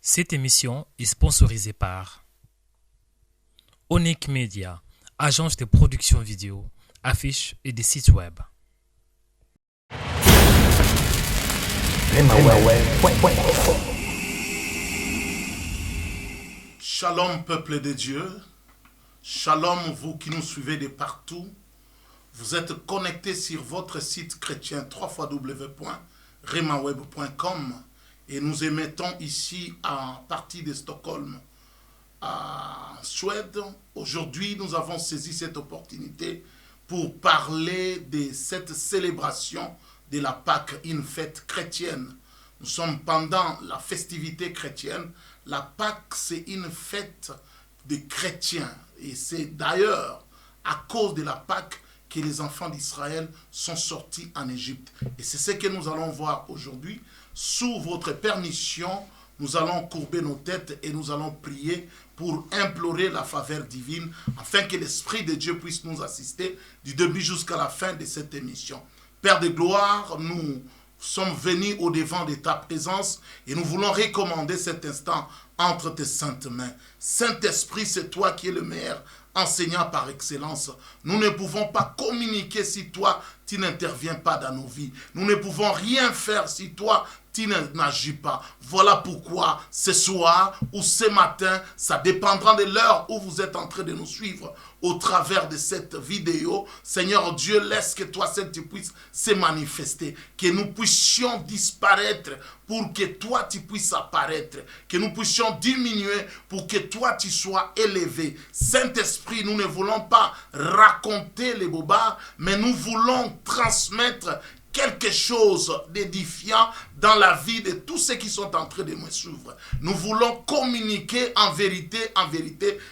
Cette émission est sponsorisée par Onic Media, agence de production vidéo, affiches et des sites web. Shalom peuple de Dieu, shalom vous qui nous suivez de partout. Vous êtes connectés sur votre site chrétien www.remaweb.com et nous émettons ici à partir de Stockholm, à Suède. Aujourd'hui, nous avons saisi cette opportunité pour parler de cette célébration de la Pâque, une fête chrétienne. Nous sommes pendant la festivité chrétienne. La Pâque, c'est une fête des chrétiens. Et c'est d'ailleurs à cause de la Pâque que les enfants d'Israël sont sortis en Égypte. Et c'est ce que nous allons voir aujourd'hui. Sous votre permission, nous allons courber nos têtes et nous allons prier pour implorer la faveur divine afin que l'Esprit de Dieu puisse nous assister du début jusqu'à la fin de cette émission. Père de gloire, nous sommes venus au-devant de ta présence et nous voulons recommander cet instant entre tes saintes mains. Saint-Esprit, c'est toi qui es le meilleur enseignant par excellence. Nous ne pouvons pas communiquer si toi, tu n'interviens pas dans nos vies. Nous ne pouvons rien faire si toi, tu n'agis pas. Voilà pourquoi ce soir ou ce matin, ça dépendra de l'heure où vous êtes en train de nous suivre au travers de cette vidéo. Seigneur Dieu, laisse que toi seul tu puisses se manifester, que nous puissions disparaître pour que toi tu puisses apparaître, que nous puissions diminuer pour que toi tu sois élevé. Saint-Esprit, nous ne voulons pas raconter les bobards, mais nous voulons transmettre quelque chose d'édifiant dans la vie de tous ceux qui sont en train de me suivre. Nous voulons communiquer en vérité,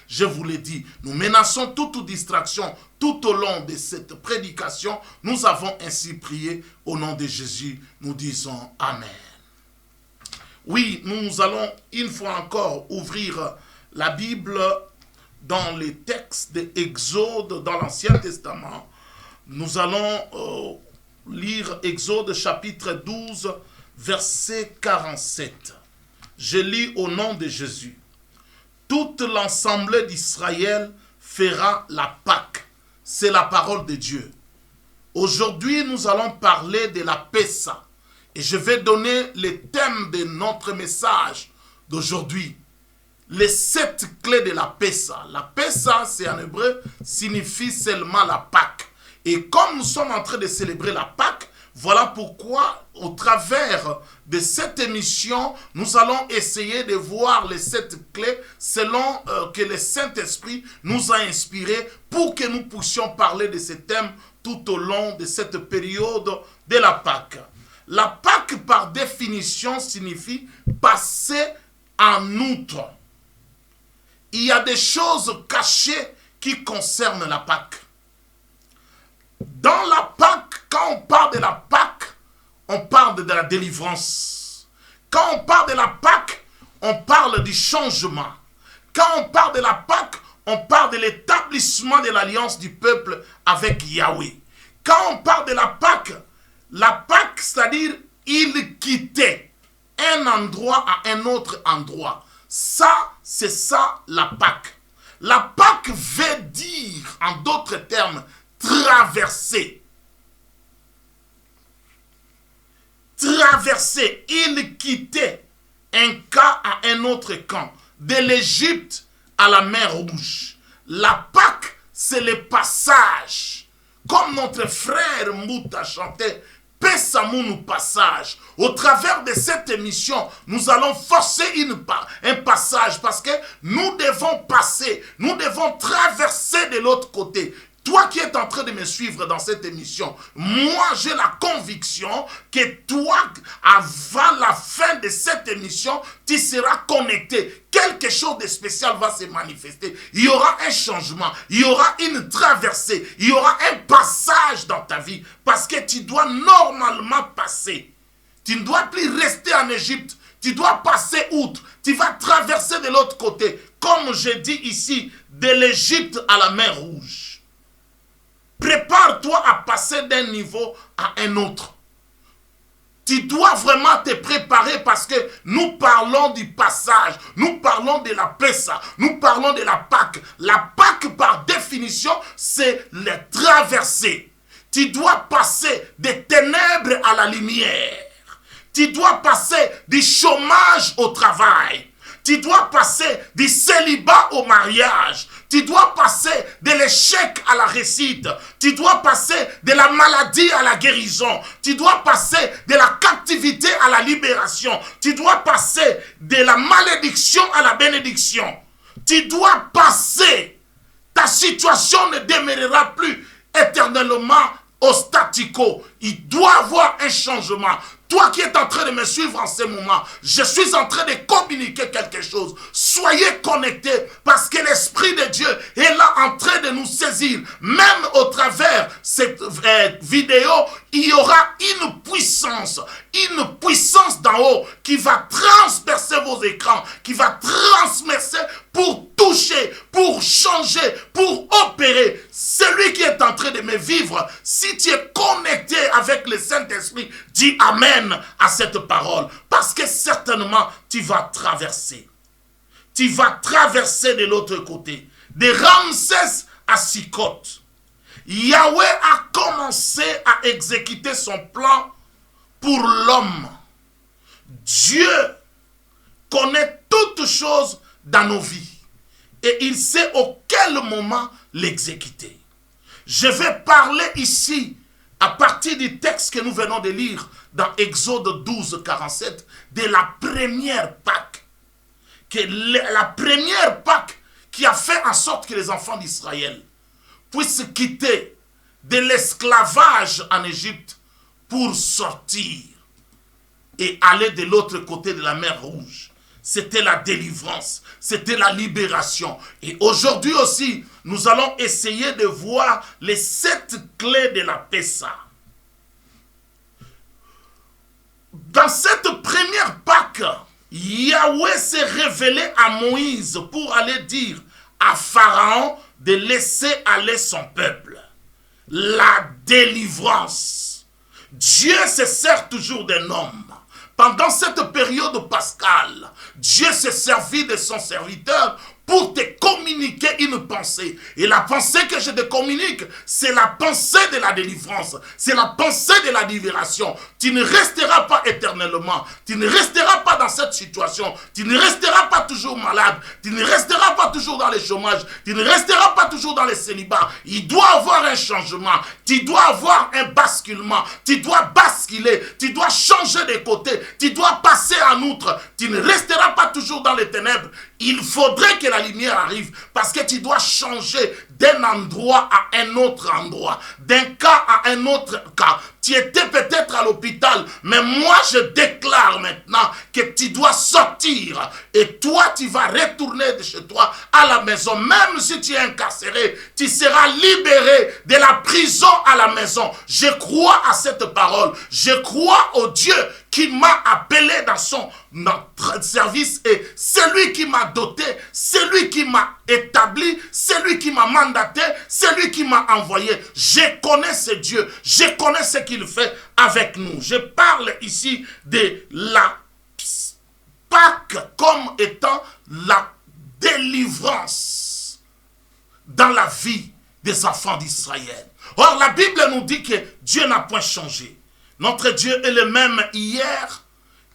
je vous l'ai dit. Nous menaçons toute distraction tout au long de cette prédication. Nous avons ainsi prié au nom de Jésus. Nous disons Amen. Oui, nous allons une fois encore ouvrir la Bible dans les textes d'Exode dans l'Ancien Testament. Nous allons lire Exode chapitre 12, verset 47. Je lis au nom de Jésus. Toute l'assemblée d'Israël fera la Pâque. C'est la parole de Dieu. Aujourd'hui, nous allons parler de la Pessa. Et je vais donner le thème de notre message d'aujourd'hui. Les 7 clés de la Pessa. La Pessa, c'est en hébreu, signifie seulement la Pâque. Et comme nous sommes en train de célébrer la Pâque, voilà pourquoi, au travers de cette émission, nous allons essayer de voir les 7 clés selon que le Saint-Esprit nous a inspirés pour que nous puissions parler de ce thème tout au long de cette période de la Pâque. La Pâque, par définition, signifie passer en outre. Il y a des choses cachées qui concernent la Pâque. Dans la Pâque, quand on parle de la Pâque, on parle de la délivrance. Quand on parle de la Pâque, on parle du changement. Quand on parle de la Pâque, on parle de l'établissement de l'alliance du peuple avec Yahweh. Quand on parle de la Pâque, c'est-à-dire il quittait un endroit à un autre endroit. Ça, c'est ça la Pâque. La Pâque veut dire, en d'autres termes, traverser. Traverser. Il quittait un camp à un autre camp. De l'Égypte à la mer Rouge. La Pâque, c'est le passage. Comme notre frère Mout a chanté, Pessamounou passage. Au travers de cette émission, nous allons forcer un passage parce que nous devons passer, nous devons traverser de l'autre côté. Toi qui es en train de me suivre dans cette émission, moi j'ai la conviction que toi, avant la fin de cette émission, tu seras connecté. Quelque chose de spécial va se manifester. Il y aura un changement, il y aura une traversée, il y aura un passage dans ta vie. Parce que tu dois normalement passer. Tu ne dois plus rester en Égypte. Tu dois passer outre. Tu vas traverser de l'autre côté. Comme je dis ici, de l'Égypte à la mer Rouge. Prépare-toi à passer d'un niveau à un autre. Tu dois vraiment te préparer parce que nous parlons du passage, nous parlons de la Pessa, nous parlons de la Pâque. La Pâque, par définition, c'est les traversées. Tu dois passer des ténèbres à la lumière. Tu dois passer du chômage au travail. Tu dois passer du célibat au mariage. Tu dois passer de l'échec à la réussite. Tu dois passer de la maladie à la guérison. Tu dois passer de la captivité à la libération. Tu dois passer de la malédiction à la bénédiction. Tu dois passer. Ta situation ne demeurera plus éternellement au statu quo. Il doit y avoir un changement. Toi qui es en train de me suivre en ce moment, je suis en train de communiquer quelque chose. Soyez connectés parce que l'Esprit de Dieu est là en train de nous saisir. Même au travers cette vidéo, il y aura une puissance d'en haut qui va transpercer vos écrans, qui va transpercer pour toucher, pour changer, pour opérer. Celui qui est en train de me vivre, si tu es connecté avec le Saint-Esprit, dis Amen à cette parole. Parce que certainement, tu vas traverser. Tu vas traverser de l'autre côté. De Ramsès à Sikot. Yahweh a commencé à exécuter son plan pour l'homme. Dieu connaît toutes choses dans nos vies. Et il sait auquel moment l'exécuter. Je vais parler ici, à partir du texte que nous venons de lire, dans Exode 12, 47, de la première Pâque. La première Pâque qui a fait en sorte que les enfants d'Israël puissent quitter de l'esclavage en Égypte pour sortir et aller de l'autre côté de la mer Rouge. C'était la délivrance, c'était la libération. Et aujourd'hui aussi, nous allons essayer de voir les 7 clés de la Pessa. Dans cette première Pâque, Yahweh s'est révélé à Moïse pour aller dire à Pharaon de laisser aller son peuple. La délivrance. Dieu se sert toujours d'un homme. Pendant cette période pascale, Dieu s'est servi de son serviteur pour te communiquer une pensée. Et la pensée que je te communique, c'est la pensée de la délivrance. C'est la pensée de la libération. Tu ne resteras pas éternellement. Tu ne resteras pas dans cette situation. Tu ne resteras pas toujours malade. Tu ne resteras pas toujours dans le chômage. Tu ne resteras pas toujours dans le célibat. Il doit avoir un changement. Tu dois avoir un basculement. Tu dois basculer. Tu dois changer de côté. Tu dois passer en outre. Tu ne resteras pas toujours dans les ténèbres. Il faudrait que la lumière arrive parce que tu dois changer d'un endroit à un autre endroit, d'un cas à un autre cas. Tu étais peut-être à l'hôpital, mais moi je déclare maintenant que tu dois sortir et toi tu vas retourner de chez toi à la maison. Même si tu es incarcéré, tu seras libéré de la prison à la maison. Je crois à cette parole. Je crois au Dieu qui m'a appelé dans son service et celui qui m'a doté, celui qui m'a établi, celui qui m'a mandaté, celui qui m'a envoyé. Je connais ce Dieu, je connais ce qu'il fait avec nous. Je parle ici de la Pâque comme étant la délivrance dans la vie des enfants d'Israël. Or, la Bible nous dit que Dieu n'a point changé. Notre Dieu est le même hier.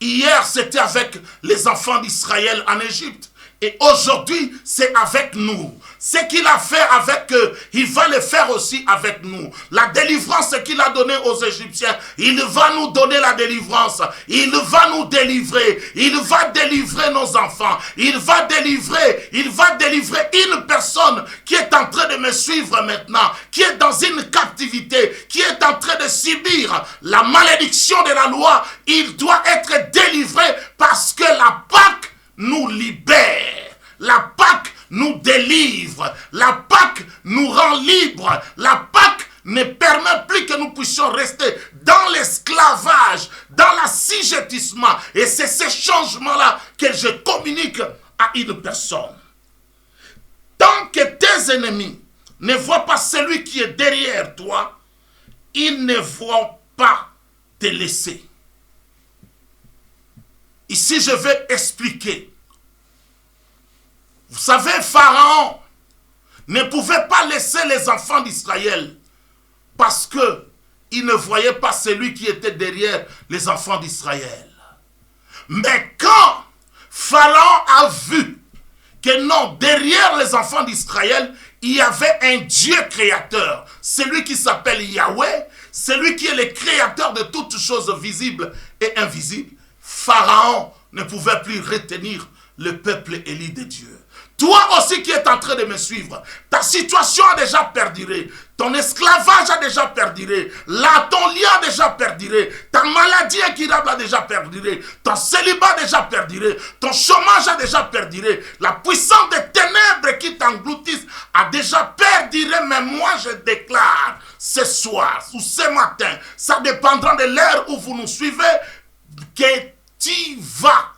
Hier, c'était avec les enfants d'Israël en Égypte. Et aujourd'hui, c'est avec nous. Ce qu'il a fait avec eux, il va le faire aussi avec nous. La délivrance qu'il a donnée aux Égyptiens, il va nous donner la délivrance. Il va nous délivrer. Il va délivrer nos enfants. Il va délivrer une personne qui est en train de me suivre maintenant, qui est dans une captivité, qui est en train de subir la malédiction de la loi. Il doit être délivré parce que la Pâque nous libère. La Pâque nous délivre. La Pâque nous rend libres. La Pâque ne permet plus que nous puissions rester dans l'esclavage, dans l'assujettissement. Et c'est ce changement-là que je communique à une personne. Tant que tes ennemis ne voient pas celui qui est derrière toi, ils ne vont pas te laisser. Ici, je vais expliquer. Vous savez, Pharaon ne pouvait pas laisser les enfants d'Israël parce qu'il ne voyait pas celui qui était derrière les enfants d'Israël. Mais quand Pharaon a vu que non, derrière les enfants d'Israël, il y avait un Dieu créateur, celui qui s'appelle Yahweh, celui qui est le créateur de toutes choses visibles et invisibles, Pharaon ne pouvait plus retenir le peuple élu de Dieu. Toi aussi qui es en train de me suivre, ta situation a déjà perduré, ton esclavage a déjà perduré, ton lien a déjà perduré, ta maladie incurable a déjà perduré, ton célibat a déjà perduré, ton chômage a déjà perduré, la puissance des ténèbres qui t'engloutissent a déjà perduré. Mais moi je déclare ce soir ou ce matin, ça dépendra de l'heure où vous nous suivez, que tu vas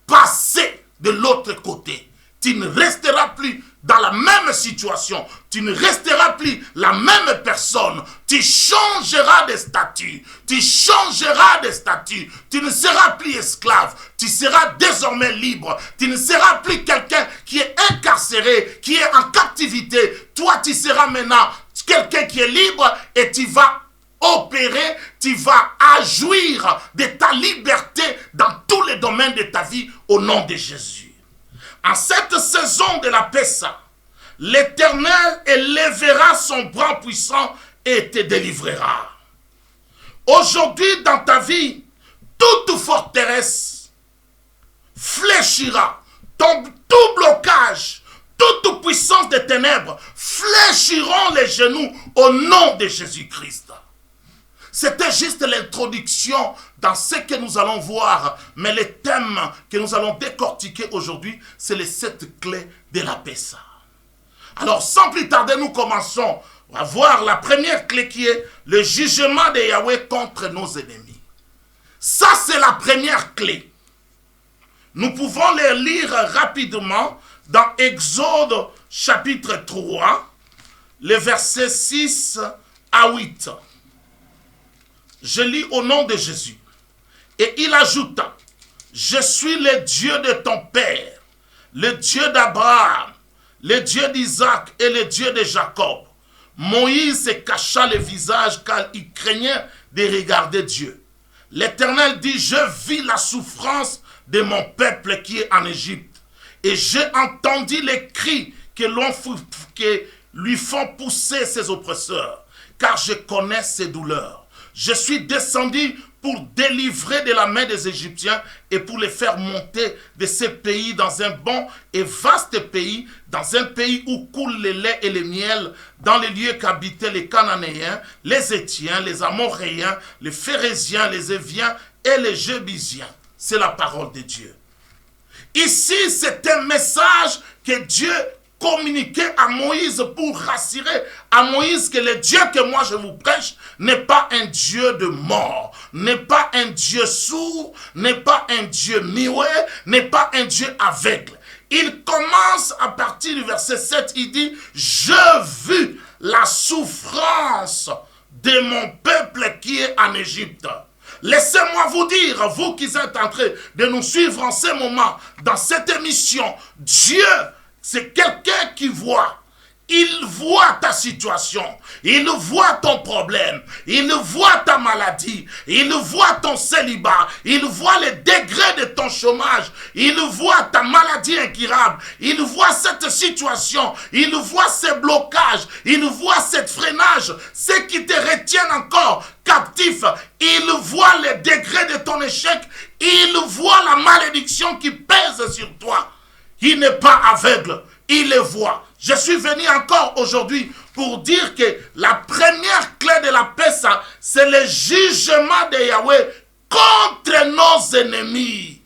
passer de l'autre côté. Tu ne resteras plus dans la même situation. Tu ne resteras plus la même personne. Tu changeras de statut. Tu changeras de statut. Tu ne seras plus esclave. Tu seras désormais libre. Tu ne seras plus quelqu'un qui est incarcéré, qui est en captivité. Toi, tu seras maintenant quelqu'un qui est libre et tu vas opérer, tu vas agir de ta liberté dans tous les domaines de ta vie au nom de Jésus. En cette saison de la Pessa, l'Éternel élèvera son bras puissant et te délivrera. Aujourd'hui, dans ta vie, toute forteresse fléchira. Tout blocage, toute puissance des ténèbres fléchiront les genoux au nom de Jésus-Christ. C'était juste l'introduction dans ce que nous allons voir. Mais le thème que nous allons décortiquer aujourd'hui, c'est les 7 clés de la Pessa. Alors, sans plus tarder, nous commençons à voir la première clé qui est le jugement de Yahweh contre nos ennemis. Ça, c'est la première clé. Nous pouvons les lire rapidement dans Exode chapitre 3, les versets 6 à 8. Je lis au nom de Jésus. Et il ajouta, je suis le Dieu de ton père, le Dieu d'Abraham, le Dieu d'Isaac et le Dieu de Jacob. Moïse se cacha le visage car il craignait de regarder Dieu. L'Éternel dit, je vis la souffrance de mon peuple qui est en Égypte. Et j'ai entendu les cris que lui font pousser ses oppresseurs, car je connais ses douleurs. Je suis descendu pour délivrer de la main des Égyptiens et pour les faire monter de ces pays dans un bon et vaste pays, dans un pays où coule le lait et le miel, dans les lieux qu'habitaient les Cananéens, les Étiens, les Amoréens, les Phérésiens, les Éviens et les Jébusiens. C'est la parole de Dieu. Ici, c'est un message que Dieu communiquer à Moïse pour rassurer à Moïse que le Dieu que moi je vous prêche n'est pas un Dieu de mort, n'est pas un Dieu sourd, n'est pas un Dieu muet, n'est pas un Dieu aveugle. Il commence à partir du verset 7, il dit « Je vis la souffrance de mon peuple qui est en Égypte. » Laissez-moi vous dire, vous qui êtes en train de nous suivre en ce moment, dans cette émission, Dieu, c'est quelqu'un qui voit. Il voit ta situation, il voit ton problème, il voit ta maladie, il voit ton célibat, il voit les degrés de ton chômage, il voit ta maladie incurable, il voit cette situation, il voit ces blocages, il voit ce freinage, ce qui te retient encore captif, il voit les degrés de ton échec, il voit la malédiction qui pèse sur toi. Il n'est pas aveugle, il le voit. Je suis venu encore aujourd'hui pour dire que la première clé de la paix, c'est le jugement de Yahweh contre nos ennemis.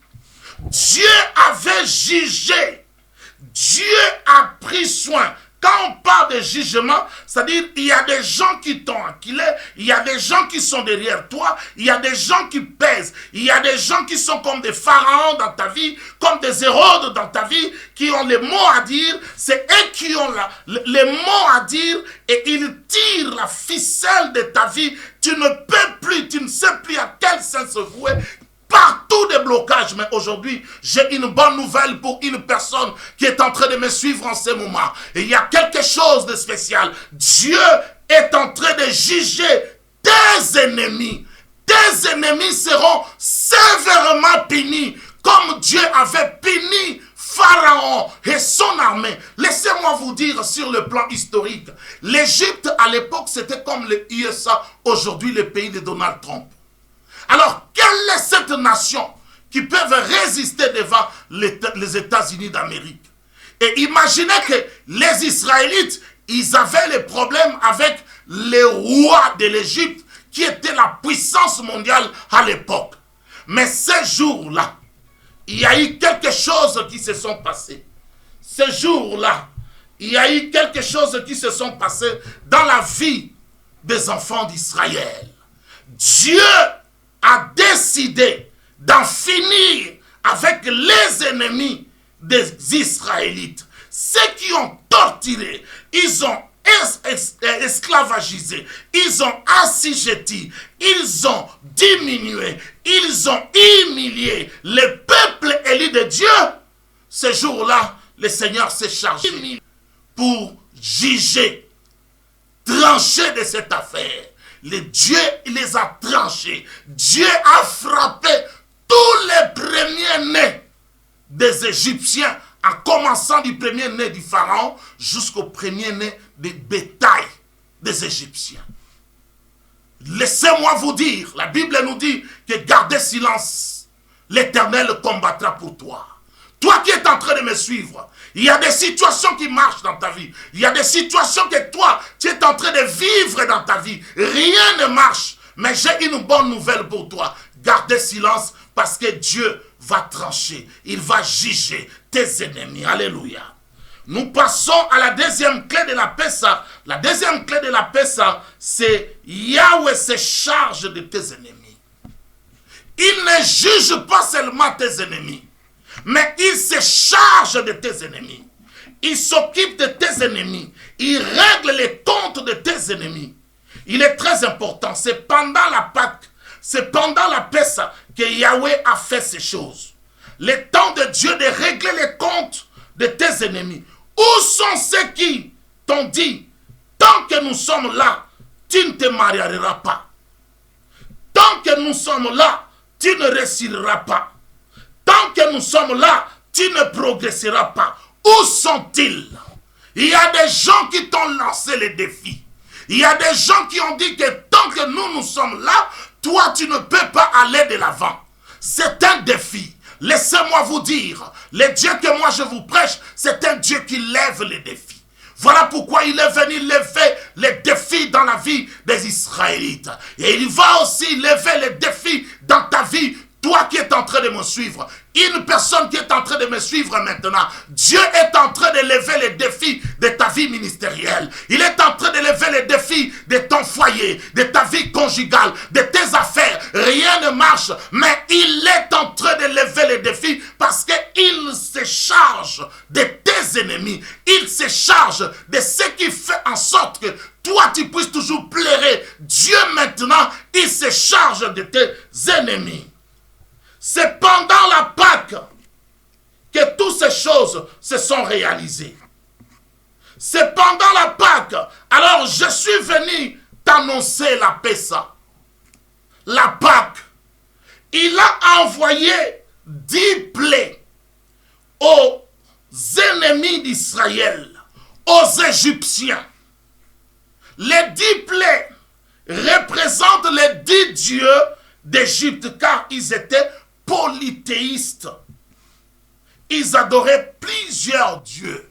Dieu avait jugé. Dieu a pris soin. Quand on parle de jugement, c'est-à-dire il y a des gens qui t'ont acculé, il y a des gens qui sont derrière toi, il y a des gens qui pèsent, il y a des gens qui sont comme des pharaons dans ta vie, comme des Hérodes dans ta vie, qui ont les mots à dire, c'est eux qui ont les mots à dire et ils tirent la ficelle de ta vie. Tu ne peux plus, tu ne sais plus à quel sens se vouer. partout des blocages. Mais aujourd'hui, j'ai une bonne nouvelle pour une personne qui est en train de me suivre en ce moment. Et il y a quelque chose de spécial. Dieu est en train de juger tes ennemis. Tes ennemis seront sévèrement punis, comme Dieu avait puni Pharaon et son armée. Laissez-moi vous dire sur le plan historique, l'Égypte à l'époque c'était comme les USA, aujourd'hui le pays de Donald Trump. Alors quelle est cette nation qui peut résister devant les États-Unis d'Amérique? Et imaginez que les Israélites, ils avaient les problèmes avec les rois de l'Égypte qui était la puissance mondiale à l'époque. Mais ces jours-là, il y a eu quelque chose qui se sont passés. Ces jours-là, il y a eu quelque chose qui se sont passés dans la vie des enfants d'Israël. Dieu a décidé d'en finir avec les ennemis des Israélites. Ceux qui ont torturé, ils ont esclavagisé, ils ont assujetti, ils ont diminué, ils ont humilié le peuple élu de Dieu. Ce jour-là, le Seigneur s'est chargé pour juger, trancher de cette affaire. Dieu les a tranchés. Dieu a frappé tous les premiers-nés des Égyptiens, en commençant du premier-né du Pharaon jusqu'au premier-né des bétail des Égyptiens. Laissez-moi vous dire, la Bible nous dit que gardez silence, l'Éternel combattra pour toi. Toi qui es en train de me suivre, il y a des situations qui marchent dans ta vie. Il y a des situations que toi, tu es en train de vivre dans ta vie. Rien ne marche. Mais j'ai une bonne nouvelle pour toi. Gardez silence parce que Dieu va trancher. Il va juger tes ennemis. Alléluia. Nous passons à la deuxième clé de la paix. La deuxième clé de la paix, c'est Yahweh se charge de tes ennemis. Il ne juge pas seulement tes ennemis, mais il se charge de tes ennemis. Il s'occupe de tes ennemis. Il règle les comptes de tes ennemis. Il est très important. C'est pendant la Pâque, c'est pendant la paix que Yahweh a fait ces choses. Le temps de Dieu de régler les comptes de tes ennemis. Où sont ceux qui t'ont dit, tant que nous sommes là, tu ne te marieras pas. Tant que nous sommes là, tu ne réussiras pas. Tant que nous sommes là, tu ne progresseras pas. Où sont-ils? Il y a des gens qui t'ont lancé les défis. Il y a des gens qui ont dit que tant que nous sommes là, toi tu ne peux pas aller de l'avant. C'est un défi. Laissez-moi vous dire, le Dieu que moi je vous prêche, c'est un Dieu qui lève les défis. Voilà pourquoi il est venu lever les défis dans la vie des Israélites. Et il va aussi lever les défis dans ta vie. Toi qui es en train de me suivre, une personne qui est en train de me suivre maintenant, Dieu est en train de lever les défis de ta vie ministérielle. Il est en train de lever les défis de ton foyer, de ta vie conjugale, de tes affaires. Rien ne marche, mais il est en train de lever les défis parce qu'il se charge de tes ennemis. Il se charge de ce qui fait en sorte que toi tu puisses toujours pleurer. Dieu maintenant, il se charge de tes ennemis. C'est pendant la Pâque que toutes ces choses se sont réalisées. C'est pendant la Pâque. Alors je suis venu t'annoncer la paix. La Pâque. Il a envoyé 10 plaies aux ennemis d'Israël, aux Égyptiens. Les 10 plaies représentent les 10 dieux d'Égypte car ils étaient polythéistes. Ils adoraient plusieurs dieux.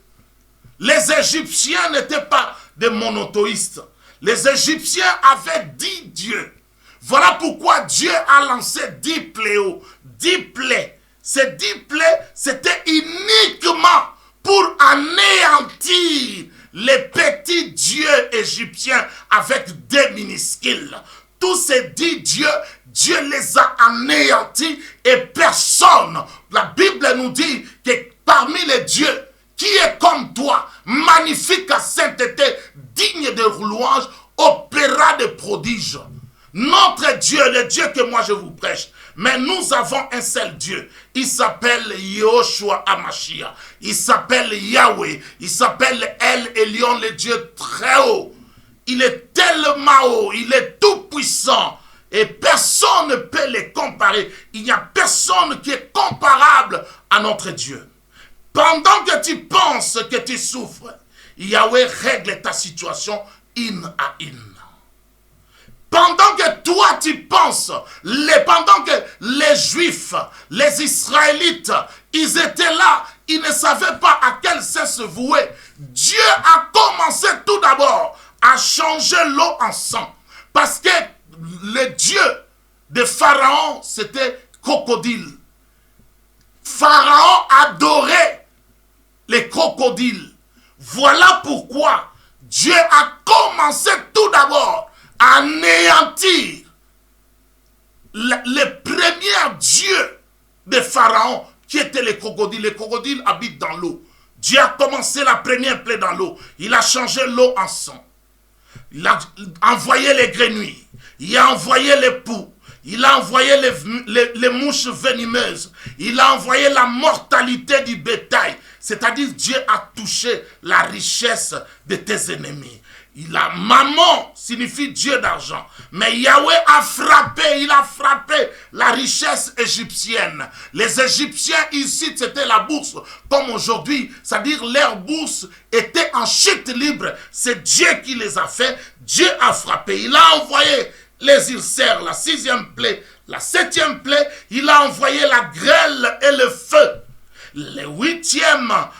Les Égyptiens n'étaient pas des monothéistes. Les Égyptiens avaient 10 dieux. Voilà pourquoi Dieu a lancé 10 pléaux, 10 plaies. Ces 10 plaies, c'était uniquement pour anéantir les petits dieux égyptiens avec des minuscules. Tous ces 10 dieux, Dieu les a anéantis et personne. La Bible nous dit que parmi les dieux, qui est comme toi, magnifique à sainteté, digne de louange, opéra de prodiges. Notre Dieu, le Dieu que moi je vous prêche, mais nous avons un seul Dieu. Il s'appelle Yehoshua Hamashiach. Il s'appelle Yahweh. Il s'appelle El Elyon, le Dieu très haut. Il est tellement haut, il est tout puissant. Et personne ne peut les comparer. Il n'y a personne qui est comparable à notre Dieu. Pendant que tu penses que tu souffres, Yahweh règle ta situation une à une. Pendant que toi tu penses, pendant que les Juifs, les Israélites, ils étaient là, ils ne savaient pas à quel saint se vouer. Dieu a commencé tout d'abord à changer l'eau en sang. Parce que le Dieu de Pharaon, c'était crocodile. Pharaon adorait les crocodiles. Voilà pourquoi Dieu a commencé tout d'abord à anéantir les premiers dieux de Pharaon qui étaient les crocodiles. Les crocodiles habitent dans l'eau. Dieu a commencé la première plaie dans l'eau. Il a changé l'eau en sang. Il a envoyé les grenouilles. Il a envoyé les poux. Il a envoyé les mouches venimeuses. Il a envoyé la mortalité du bétail. C'est-à-dire Dieu a touché la richesse de tes ennemis. Mammon signifie Dieu d'argent. Mais Yahweh a frappé, il a frappé la richesse égyptienne. Les Égyptiens ici, c'était la bourse. Comme aujourd'hui, c'est-à-dire leur bourse était en chute libre. C'est Dieu qui les a fait. Dieu a frappé. Il a envoyé les ulcères, la 6e plaie, la 7e plaie. Il a envoyé la grêle et le feu. La 8e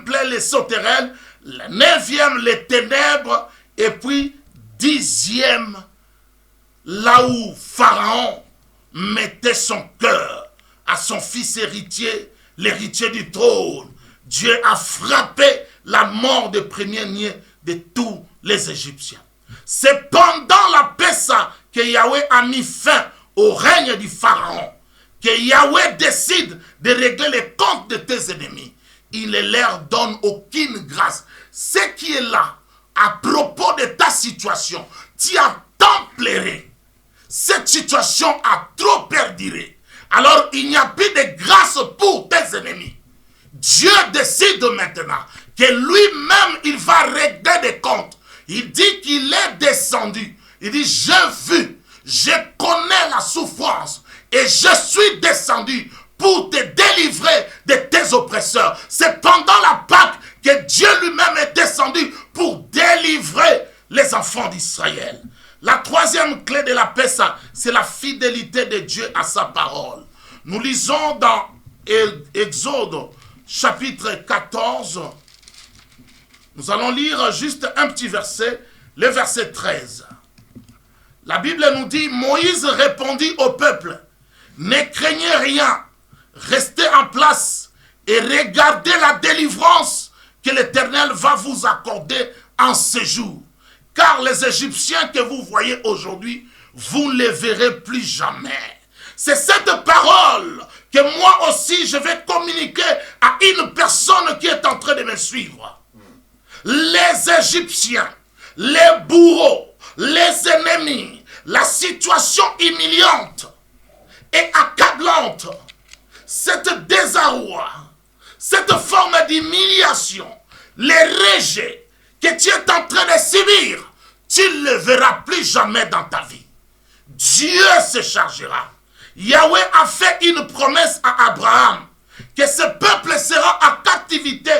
plaie, les sauterelles. La 9e, les ténèbres. Et puis, 10e, là où Pharaon mettait son cœur à son fils héritier, l'héritier du trône. Dieu a frappé la mort des premiers-nés de tous les Égyptiens. C'est pendant la Pessa que Yahweh a mis fin au règne du Pharaon, que Yahweh décide de régler les comptes de tes ennemis. Il ne leur donne aucune grâce. Ce qui est là, à propos de ta situation, tu as tant pleuré. Cette situation a trop perduré. Alors il n'y a plus de grâce pour tes ennemis. Dieu décide maintenant que lui-même, il va régler des comptes. Il dit qu'il est descendu. Il dit, j'ai vu, je connais la souffrance et je suis descendu pour te délivrer de tes oppresseurs. C'est pendant la Pâque que Dieu lui-même est descendu pour délivrer les enfants d'Israël. La 3e clé de la paix, c'est la fidélité de Dieu à sa parole. Nous lisons dans Exode chapitre 14. Nous allons lire juste un petit verset, le verset 13. La Bible nous dit, Moïse répondit au peuple, ne craignez rien, restez en place et regardez la délivrance que l'Éternel va vous accorder en ce jour. Car les Égyptiens que vous voyez aujourd'hui, vous ne les verrez plus jamais. C'est cette parole que moi aussi je vais communiquer à une personne qui est en train de me suivre. Les Égyptiens, les bourreaux, les ennemis, la situation humiliante et accablante, cette désarroi, cette forme d'humiliation, les rejets que tu es en train de subir, tu ne le verras plus jamais dans ta vie. Dieu se chargera. Yahweh a fait une promesse à Abraham que ce peuple sera en captivité.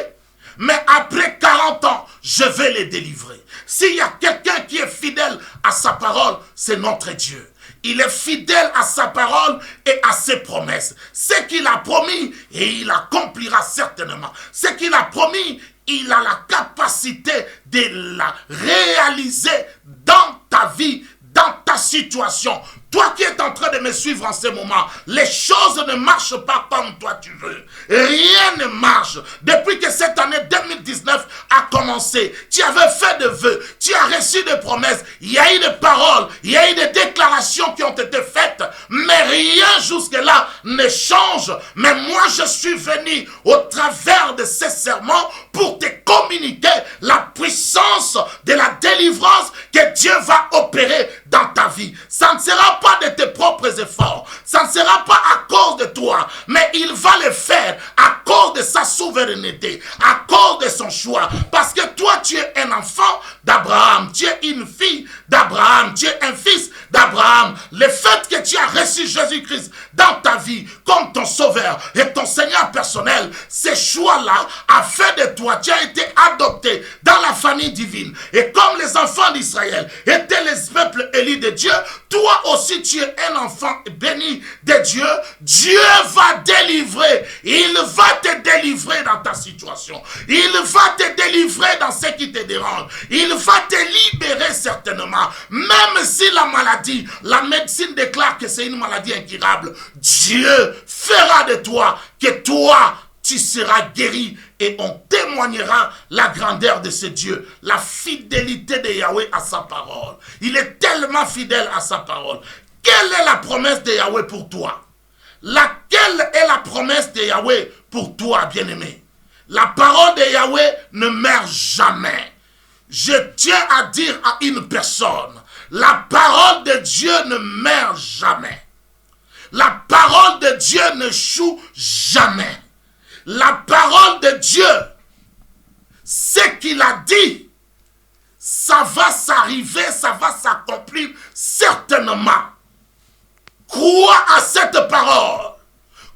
Mais après 40 ans, je vais les délivrer. S'il y a quelqu'un qui est fidèle à sa parole, c'est notre Dieu. Il est fidèle à sa parole et à ses promesses. Ce qu'il a promis, et il accomplira certainement. Ce qu'il a promis, il a la capacité de la réaliser dans ta vie, dans ta situation. toi qui es en train de me suivre en ce moment, les choses ne marchent pas comme toi tu veux. Rien ne marche. Depuis que cette année 2019 a commencé, tu avais fait des vœux, tu as reçu des promesses, il y a eu des paroles, il y a eu des déclarations qui ont été faites, mais rien jusque-là ne change. Mais moi, je suis venu au travers de ces sermons pour te communiquer la puissance de la délivrance que Dieu va opérer dans ta vie. Ça ne sera pas de tes propres efforts, ça ne sera pas à cause de toi, mais il va le faire à cause de sa souveraineté, à cause de son choix. Parce que toi, tu es un enfant d'Abraham, tu es une fille d'Abraham, tu es un fils d'Abraham. Le fait que tu as reçu Jésus-Christ dans ta vie comme ton sauveur et ton Seigneur personnel, ce choix-là a fait de toi, tu as été adopté dans la famille divine. Et comme les enfants d'Israël étaient les peuples élus de Dieu, toi aussi tu es un enfant béni de Dieu. Dieu va délivrer, il va te délivrer dans ta situation, il va te délivrer dans ce qui te dérange, il va te libérer certainement. Même si la maladie, la médecine déclare que c'est une maladie incurable, Dieu fera de toi que toi tu seras guéri et on témoignera la grandeur de ce Dieu, la fidélité de Yahweh à sa parole. Il est tellement fidèle à sa parole. Quelle est la promesse de Yahweh pour toi? Laquelle est la promesse de Yahweh pour toi, bien-aimé? La parole de Yahweh ne meurt jamais. Je tiens à dire à une personne, la parole de Dieu ne meurt jamais. La parole de Dieu ne choue jamais. La parole de Dieu, ce qu'il a dit, ça va s'arriver, ça va s'accomplir certainement. Crois à cette parole.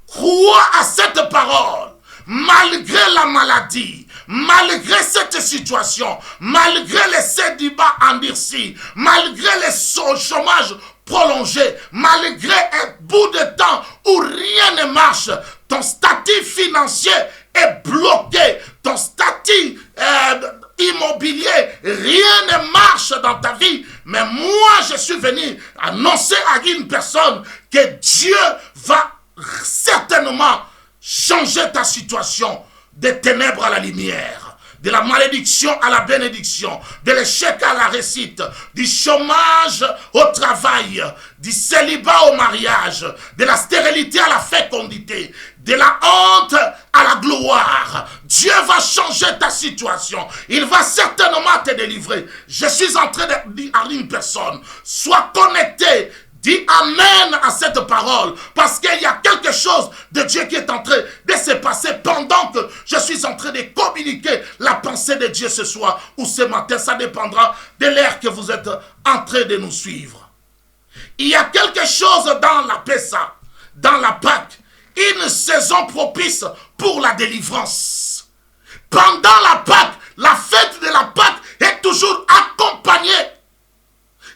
Crois à cette parole. Malgré la maladie, malgré cette situation, malgré les célibats endurcis, malgré le chômage prolongé, malgré un bout de temps où rien ne marche, ton statut financier est bloqué, ton statut immobilier, rien ne marche dans ta vie. Mais moi, je suis venu annoncer à une personne que Dieu va certainement changer ta situation des ténèbres à la lumière, de la malédiction à la bénédiction, de l'échec à la réussite, du chômage au travail, du célibat au mariage, de la stérilité à la fécondité, de la honte à la gloire. Dieu va changer ta situation. Il va certainement te délivrer. Je suis en train de dire à une personne, sois connecté. Dis Amen à cette parole, parce qu'il y a quelque chose de Dieu qui est en train de se passer pendant que je suis en train de communiquer la pensée de Dieu ce soir ou ce matin. Ça dépendra de l'ère que vous êtes en train de nous suivre. Il y a quelque chose dans la Pessa, dans la Pâque, une saison propice pour la délivrance. Pendant la Pâque, la fête de la Pâque est toujours accompagnée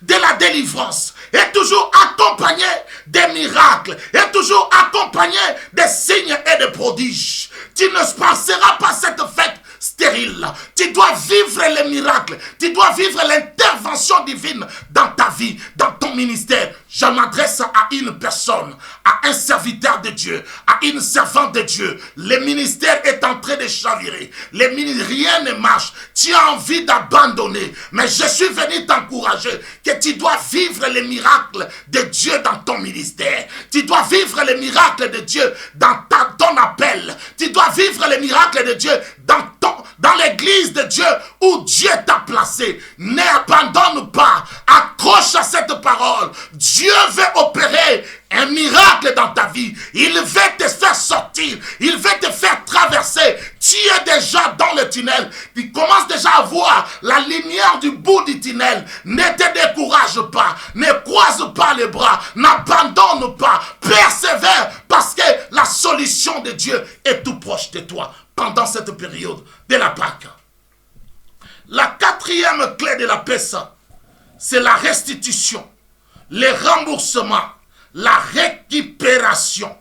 de la délivrance, est toujours accompagné des miracles, est toujours accompagné des signes et des prodiges. Tu ne passeras pas cette fête stérile. Tu dois vivre les miracles, tu dois vivre l'intervention divine dans ta vie, dans ton ministère. Je m'adresse à une personne, à un serviteur de Dieu, à une servante de Dieu. Le ministère est en train de chavirer. Rien ne marche. Tu as envie d'abandonner. Mais je suis venu t'encourager que tu dois vivre les miracles de Dieu dans ton ministère. Tu dois vivre les miracles de Dieu dans ton appel. Tu dois vivre les miracles de Dieu dans l'église de Dieu où Dieu t'a placé. N'abandonne pas. Accroche à cette parole. Dieu veut opérer un miracle dans ta vie. Il veut te faire sortir. Il veut te faire traverser. Tu es déjà dans le tunnel. Tu commences déjà à voir la lumière du bout du tunnel. Ne te décourage pas. Ne croise pas les bras. N'abandonne pas. Persévère parce que la solution de Dieu est tout proche de toi pendant cette période de la Pâque. La quatrième clé de la Pessa, c'est la restitution, le remboursement, la récupération.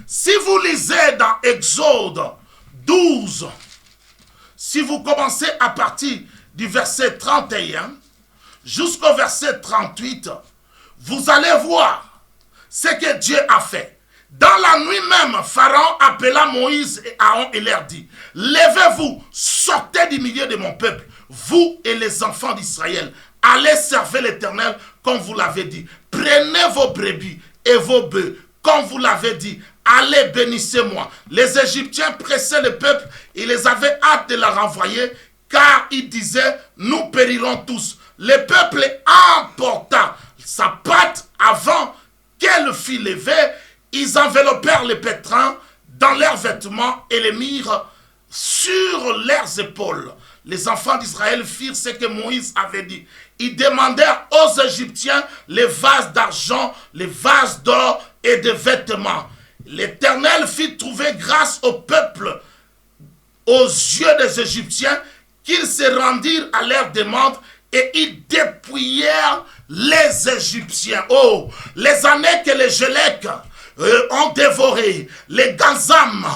Si vous lisez dans Exode 12, si vous commencez à partir du verset 31 jusqu'au verset 38, vous allez voir ce que Dieu a fait. Dans la nuit même, Pharaon appela Moïse et Aaron et leur dit, levez-vous, sortez du milieu de mon peuple, vous et les enfants d'Israël, allez servir l'Éternel comme vous l'avez dit. Prenez vos brebis et vos bœufs, comme vous l'avez dit. Allez, bénissez-moi. Les Égyptiens pressaient le peuple, ils les avaient hâte de la renvoyer, car ils disaient, nous périrons tous. Le peuple emporta sa patte avant qu'elle fût levée. Ils enveloppèrent les pétrins dans leurs vêtements et les mirent sur leurs épaules. Les enfants d'Israël firent ce que Moïse avait dit. Ils demandèrent aux Égyptiens les vases d'argent, les vases d'or et de vêtements. L'Éternel fit trouver grâce au peuple aux yeux des Égyptiens, qu'ils se rendirent à leur demande et ils dépouillèrent les Égyptiens. Oh, les années que les Gélecs ont dévoré, les Gazam,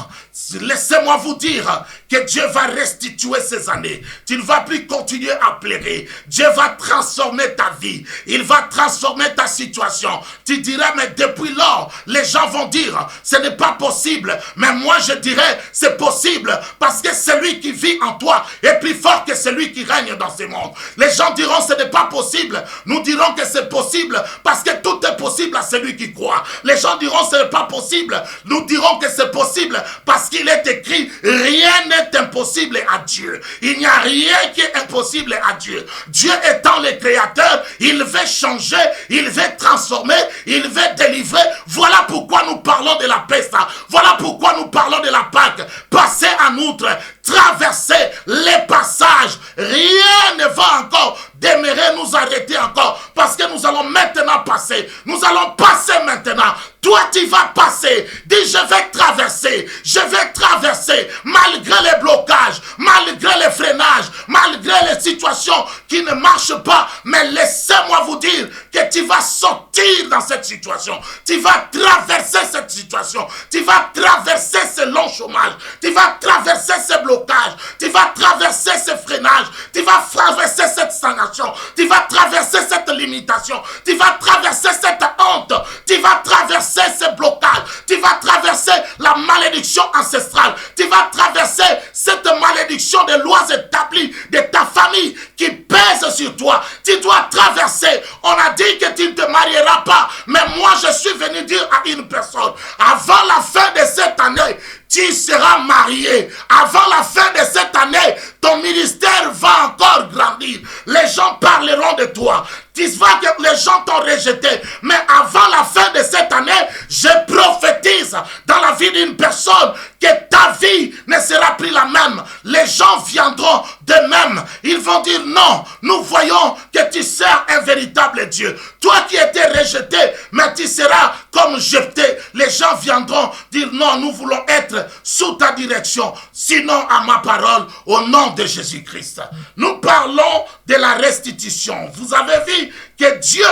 laissez-moi vous dire que Dieu va restituer ces années. Tu ne vas plus continuer à pleurer. Dieu va transformer ta vie. Il va transformer ta situation. Tu dirais, mais depuis lors, les gens vont dire, ce n'est pas possible. Mais moi, je dirais, c'est possible parce que celui qui vit en toi est plus fort que celui qui règne dans ce monde. Les gens diront, ce n'est pas possible. Nous dirons que c'est possible parce que tout est possible à celui qui croit. Les gens diront, ce n'est pas possible. Nous dirons que c'est possible parce qu'il est écrit, rien n'est impossible à Dieu. Il n'y a rien qui est impossible à Dieu. Dieu étant le créateur, il veut changer, il veut transformer, il veut délivrer. Voilà pourquoi nous parlons de la paix. Voilà pourquoi nous parlons de la Pâque. Passer en outre, traverser les passages. Rien ne va encore demeurer, nous arrêter encore. Parce que nous allons maintenant passer. Nous allons passer maintenant. Toi, tu vas passer. Dis, je vais traverser. Je vais traverser. Malgré les blocages, malgré les freinages, malgré les situations qui ne marchent pas. Mais laissez-moi vous dire que tu vas sortir dans cette situation. Tu vas traverser cette situation. Tu vas traverser ce long chômage. Tu vas traverser ces blocages. Tu vas traverser ces freinages. Tu vas traverser cette stagnation. Tu vas traverser cette limitation. Tu vas traverser cette honte. Tu vas traverser ces blocages. Tu vas traverser la malédiction ancestrale. Tu vas traverser cette malédiction des lois établies de ta famille qui pèse sur toi. Tu dois traverser. On a dit que tu ne te marieras pas. Mais moi, je suis venu dire à une personne, avant la fin de cette année, tu seras marié. Avant la fin de cette année, ton ministère va encore grandir. Les gens parleront de toi. Tu vois que les gens t'ont rejeté. Mais avant la fin de cette année, je prophétise dans la vie d'une personne que ta vie ne sera plus la même. Les gens viendront d'eux-mêmes. Ils vont dire non, nous voyons que tu sers un véritable Dieu. Toi qui étais rejeté, mais tu seras comme jeté. Les gens viendront dire non, nous voulons être sous ta direction. Sinon à ma parole, au nom de Jésus-Christ. Nous parlons de la restitution. Vous avez vu que Dieu,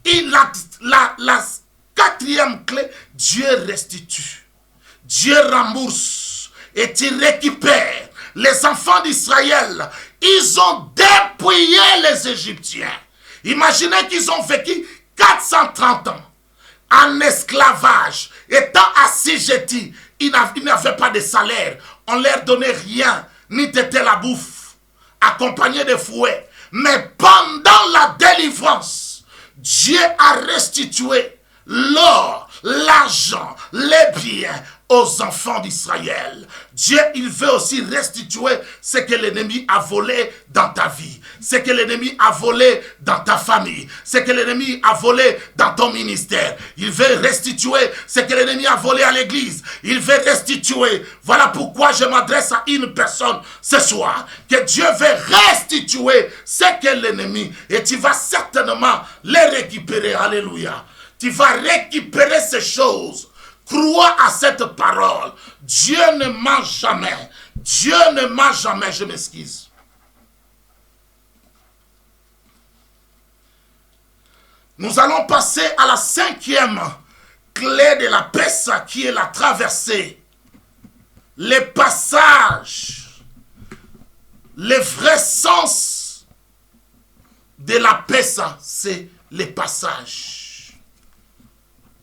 il a la quatrième clé, Dieu restitue. Dieu rembourse et tu récupères. Les enfants d'Israël, ils ont dépouillé les Égyptiens. Imaginez qu'ils ont vécu 430 ans en esclavage, étant assujettis. Ils n'avaient pas de salaire. On ne leur donnait rien, ni t'étais la bouffe, accompagné de fouets. Mais pendant la délivrance, Dieu a restitué l'or, l'argent, les biens aux enfants d'Israël. Dieu, il veut aussi restituer ce que l'ennemi a volé dans ta vie, ce que l'ennemi a volé dans ta famille, ce que l'ennemi a volé dans ton ministère. Il veut restituer ce que l'ennemi a volé à l'église. Il veut restituer. Voilà pourquoi je m'adresse à une personne ce soir, que Dieu veut restituer ce que l'ennemi, et tu vas certainement les récupérer. Alléluia. Tu vas récupérer ces choses. Crois à cette parole. Dieu ne ment jamais. Dieu ne ment jamais. Je m'excuse. Nous allons passer à la cinquième clé de la paix, qui est la traversée. Les passages. Le vrai sens de la paix, c'est les passages.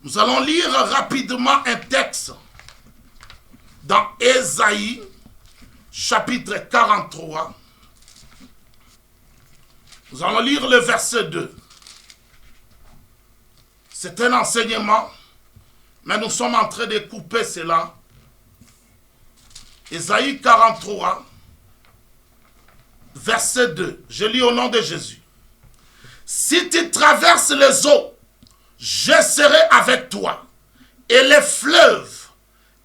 Nous allons lire rapidement un texte dans Ésaïe, chapitre 43. Nous allons lire le verset 2. C'est un enseignement, mais nous sommes en train de couper cela. Ésaïe 43, verset 2. Je lis au nom de Jésus. Si tu traverses les eaux, je serai avec toi. Et les fleuves,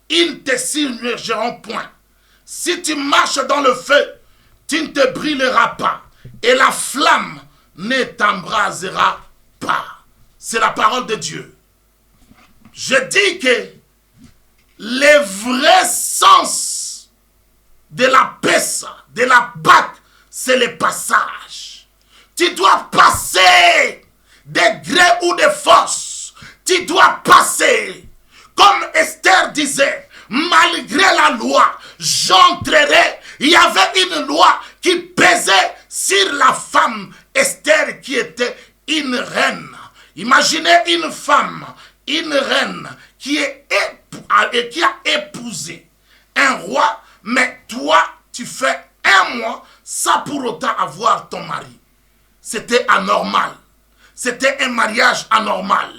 ils ne te submergeront point. Si tu marches dans le feu, tu ne te brûleras pas. Et la flamme ne t'embrasera pas. C'est la parole de Dieu. Je dis que le vrai sens de la peste, de la Pâque, c'est le passage. Tu dois passer des gré ou de force. Tu dois passer. Comme Esther disait, malgré la loi, j'entrerai. Il y avait une loi qui pesait sur la femme Esther qui était une reine. Imaginez une femme, une reine qui a épousé un roi, mais toi, tu fais un mois sans pour autant avoir ton mari. C'était anormal. C'était un mariage anormal.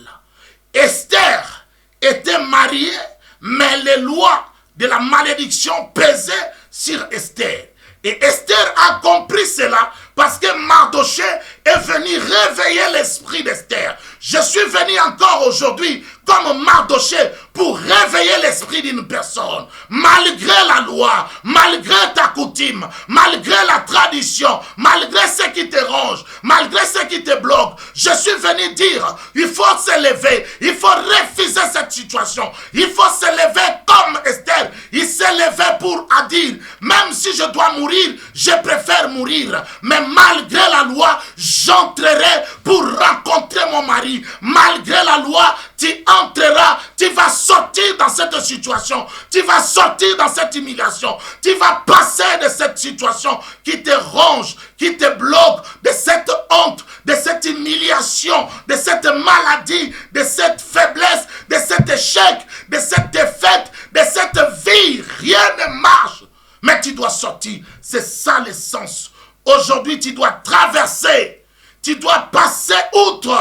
Esther était mariée, mais les lois de la malédiction pesaient sur Esther. Et Esther a compris cela parce que Mardoché est venu réveiller l'esprit d'Esther. Je suis venu encore aujourd'hui comme Mardoché pour réveiller l'esprit d'une personne. Malgré la loi, malgré ta coutume, malgré la tradition, malgré ce qui te ronge, malgré ce qui te bloque, je suis venu dire, il faut se lever, il faut refuser cette situation. Il faut se lever comme Esther. Il s'est levé pour dire, même si je dois mourir, je préfère mourir. Mais malgré la loi, j'entrerai pour rencontrer mon mari. Malgré la loi, tu entreras, tu vas sortir dans cette situation, tu vas sortir dans cette humiliation, tu vas passer de cette situation qui te ronge, qui te bloque, de cette honte, de cette humiliation, de cette maladie, de cette faiblesse, de cet échec, de cette défaite, de cette vie. Rien ne marche, mais tu dois sortir. C'est ça l'essence. Aujourd'hui, tu dois traverser, tu dois passer outre.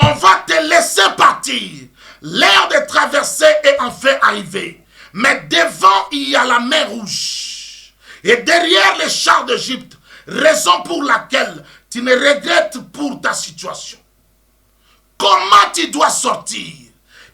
On va te laisser partir. L'heure de traverser est enfin arrivée. Mais devant, il y a la mer Rouge. Et derrière les chars d'Égypte, raison pour laquelle tu ne regrettes pour ta situation. Comment tu dois sortir?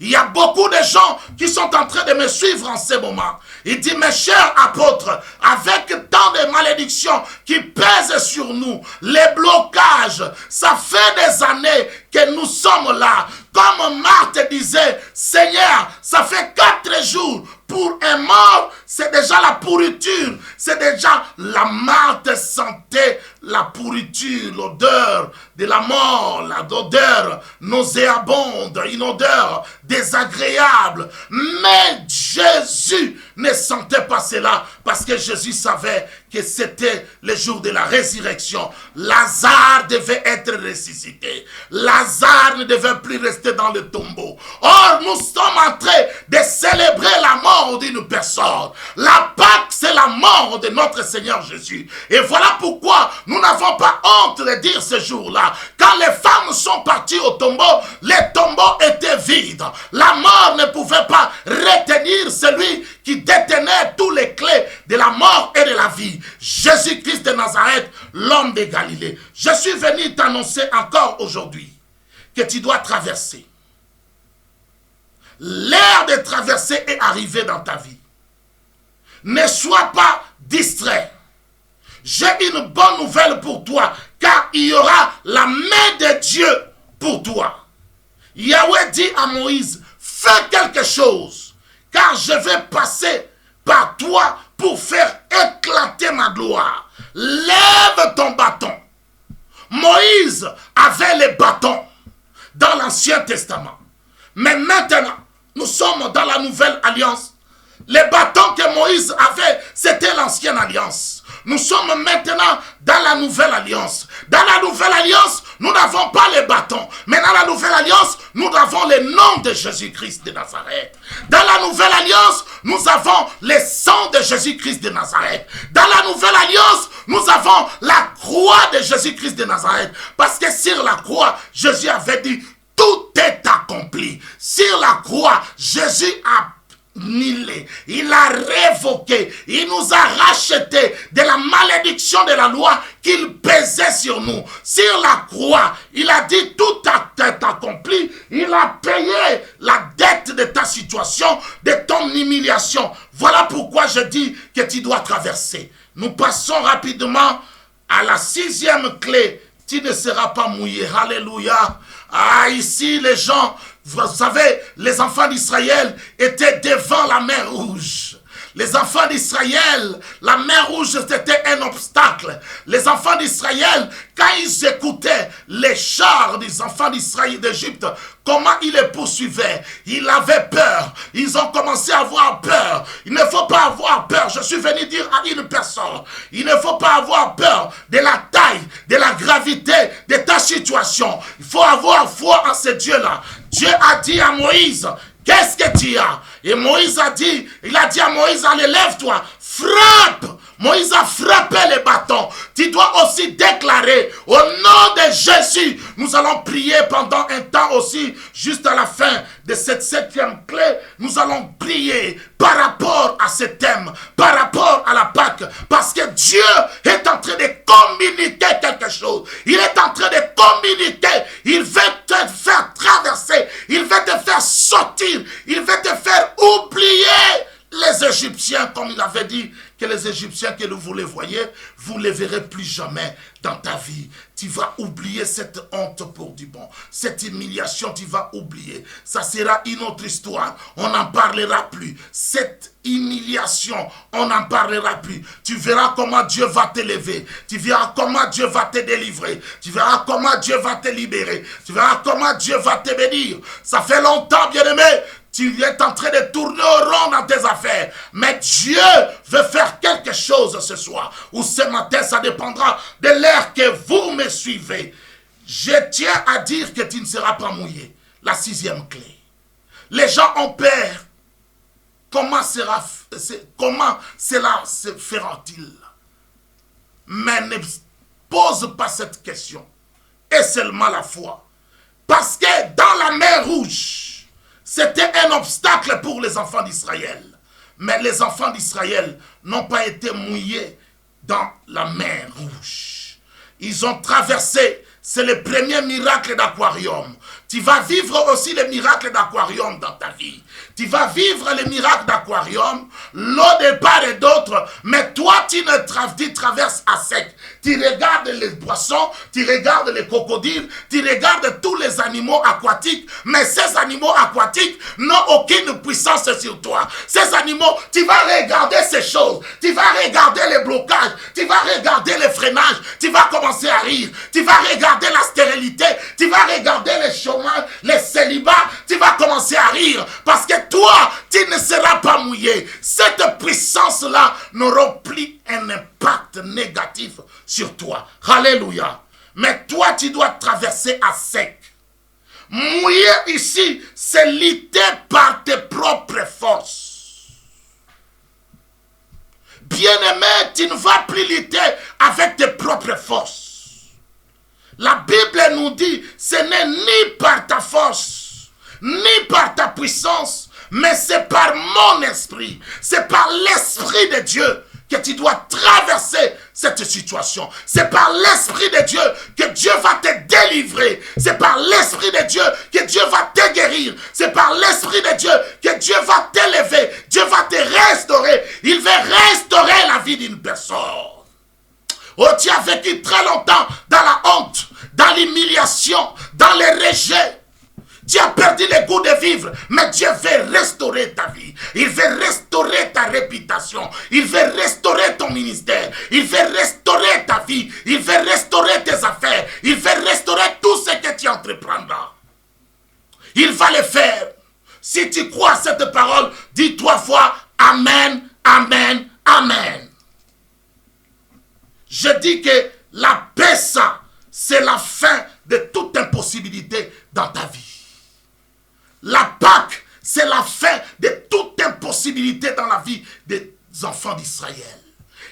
Il y a beaucoup de gens qui sont en train de me suivre en ce moment. Il dit, mes chers apôtres, avec tant de malédictions qui pèsent sur nous, les blocages, ça fait des années que nous sommes là. Comme Marthe disait, Seigneur, ça fait 4 jours. Pour un mort, c'est déjà la pourriture. C'est déjà la Marthe sentait la pourriture, l'odeur de la mort, l'odeur nauséabonde, une odeur désagréable. Mais Jésus ne sentait pas cela parce que Jésus savait que c'était le jour de la résurrection. Lazare devait être ressuscité. Lazare ne devait plus rester dans le tombeau. Or, nous sommes en train de célébrer la mort d'une personne. La Pâque, c'est la mort de notre Seigneur Jésus. Et voilà pourquoi nous n'avons pas honte de dire ce jour-là. Quand les femmes sont parties au tombeau, les tombeaux étaient vides. La mort ne pouvait pas retenir celui qui détenait tous les clés de la mort et de la vie. Jésus-Christ de Nazareth, l'homme de Galilée. Je suis venu t'annoncer encore aujourd'hui que tu dois traverser. L'heure de traverser est arrivée dans ta vie. Ne sois pas distrait. J'ai une bonne nouvelle pour toi, car il y aura la main de Dieu pour toi. Yahweh dit à Moïse, fais quelque chose, car je vais passer par toi pour faire éclater ma gloire. Lève ton bâton. Moïse avait les bâtons dans l'Ancien Testament. Mais maintenant, nous sommes dans la Nouvelle Alliance. Les bâtons que Moïse avait, c'était l'Ancienne Alliance. Nous sommes maintenant dans la Nouvelle Alliance. Dans la Nouvelle Alliance, nous n'avons pas les bâtons. Mais dans la nouvelle alliance, nous avons le nom de Jésus-Christ de Nazareth. Dans la nouvelle alliance, nous avons le sang de Jésus-Christ de Nazareth. Dans la nouvelle alliance, nous avons la croix de Jésus-Christ de Nazareth. Parce que sur la croix, Jésus avait dit, tout est accompli. Sur la croix, Jésus a annulé, il a révoqué, il nous a racheté de la malédiction de la loi qu'il pesait sur nous. Sur la croix, il a dit tout est accompli, il a payé la dette de ta situation, de ton humiliation. Voilà pourquoi je dis que tu dois traverser. Nous passons rapidement à la 6e clé. Tu ne seras pas mouillé. Alléluia. Ah, ici, les gens, vous savez, les enfants d'Israël étaient devant la mer Rouge. Les enfants d'Israël, la mer Rouge, c'était un obstacle. Les enfants d'Israël, quand ils écoutaient les chars des enfants d'Israël d'Égypte, comment ils les poursuivaient, ils avaient peur. Ils ont commencé à avoir peur. Il ne faut pas avoir peur. Je suis venu dire à une personne, il ne faut pas avoir peur de la taille, de la gravité de ta situation. Il faut avoir foi en ce Dieu-là. Dieu a dit à Moïse, qu'est-ce que tu as? Et Moïse a dit, il a dit à Moïse, allez, lève-toi, frappe. Moïse a frappé les bâtons. Tu dois aussi déclarer, au nom de Jésus, nous allons prier pendant un temps aussi, juste à la fin de cette 7e clé, nous allons prier par rapport à ce thème, par rapport à la Pâque, parce que Dieu est en train de communiquer quelque chose. Il est en train de communiquer. Il veut te faire traverser. Il veut te faire sortir. Il veut te faire oublier les Égyptiens, comme il avait dit, que les Égyptiens que vous les voyez, vous ne les verrez plus jamais dans ta vie. Tu vas oublier cette honte pour du bon. Cette humiliation, tu vas oublier. Ça sera une autre histoire. On n'en parlera plus. Cette humiliation, on n'en parlera plus. Tu verras comment Dieu va t'élever. Tu verras comment Dieu va te délivrer. Tu verras comment Dieu va te libérer. Tu verras comment Dieu va te bénir. Ça fait longtemps, bien-aimé. Tu es en train de tourner au rond dans tes affaires. Mais Dieu veut faire quelque chose ce soir. Ou ce matin, ça dépendra de l'heure que vous me suivez. Je tiens à dire que tu ne seras pas mouillé. La 6e clé. Les gens ont peur. Comment cela se fera-t-il? Mais ne pose pas cette question. Et seulement la foi. Parce que dans la mer Rouge, c'était un obstacle pour les enfants d'Israël. Mais les enfants d'Israël n'ont pas été mouillés dans la mer Rouge. Ils ont traversé. C'est le premier miracle d'aquarium. Tu vas vivre aussi les miracles d'aquarium dans ta vie. Tu vas vivre les miracles d'aquarium, l'eau de part et d'autre, mais toi tu traverses à sec. Tu regardes les poissons, tu regardes les crocodiles, tu regardes tous les animaux aquatiques, mais ces animaux aquatiques n'ont aucune puissance sur toi. Ces animaux, tu vas regarder ces choses, tu vas regarder les blocages, tu vas regarder les freinages, tu vas commencer à rire, tu vas regarder la stérilité, tu vas regarder les chômages, les célibats, tu vas commencer à rire, parce que toi, tu ne seras pas mouillé. Cette puissance-là n'aura plus un impact négatif sur toi. Alléluia. Mais toi, tu dois traverser à sec. Mouiller ici, c'est lutter par tes propres forces. Bien-aimé, tu ne vas plus lutter avec tes propres forces. La Bible nous dit, ce n'est ni par ta force, ni par ta puissance, mais c'est par mon esprit, c'est par l'esprit de Dieu que tu dois traverser cette situation. C'est par l'esprit de Dieu que Dieu va te délivrer. C'est par l'esprit de Dieu que Dieu va te guérir. C'est par l'esprit de Dieu que Dieu va t'élever. Dieu va te restaurer. Il veut restaurer la vie d'une personne. Oh, tu as vécu très longtemps dans la honte, dans l'humiliation, dans le rejet. Tu as perdu le goût de vivre, mais Dieu veut restaurer ta vie. Il veut restaurer ta réputation. Il veut restaurer ton ministère. Il veut restaurer ta vie. Il veut restaurer tes affaires. Il veut restaurer tout ce que tu entreprendras. Il va le faire. Si tu crois à cette parole, dis 3 fois Amen, Amen, Amen. Je dis que la paix, ça, c'est la fin de toute impossibilité dans ta vie. La Pâque, c'est la fin de toute impossibilité dans la vie des enfants d'Israël.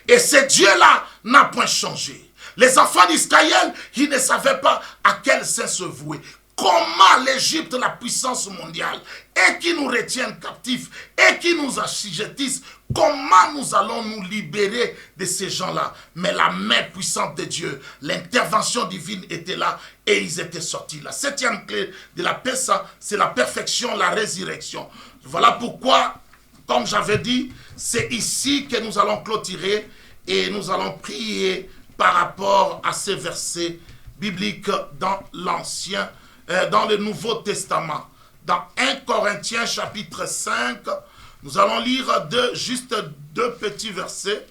Et ce Dieu-là n'a point changé. Les enfants d'Israël, ils ne savaient pas à quel saint se vouer. Comment l'Égypte, la puissance mondiale, et qui nous retiennent captifs, et qui nous assujettissent, comment nous allons nous libérer de ces gens-là? Mais la main puissante de Dieu, l'intervention divine était là, et ils étaient sortis. La septième clé de la paix, c'est la perfection, la résurrection. Voilà pourquoi, comme j'avais dit, c'est ici que nous allons clôturer, et nous allons prier par rapport à ces versets bibliques dans dans le Nouveau Testament. Dans 1 Corinthiens chapitre 5, nous allons lire juste deux petits versets.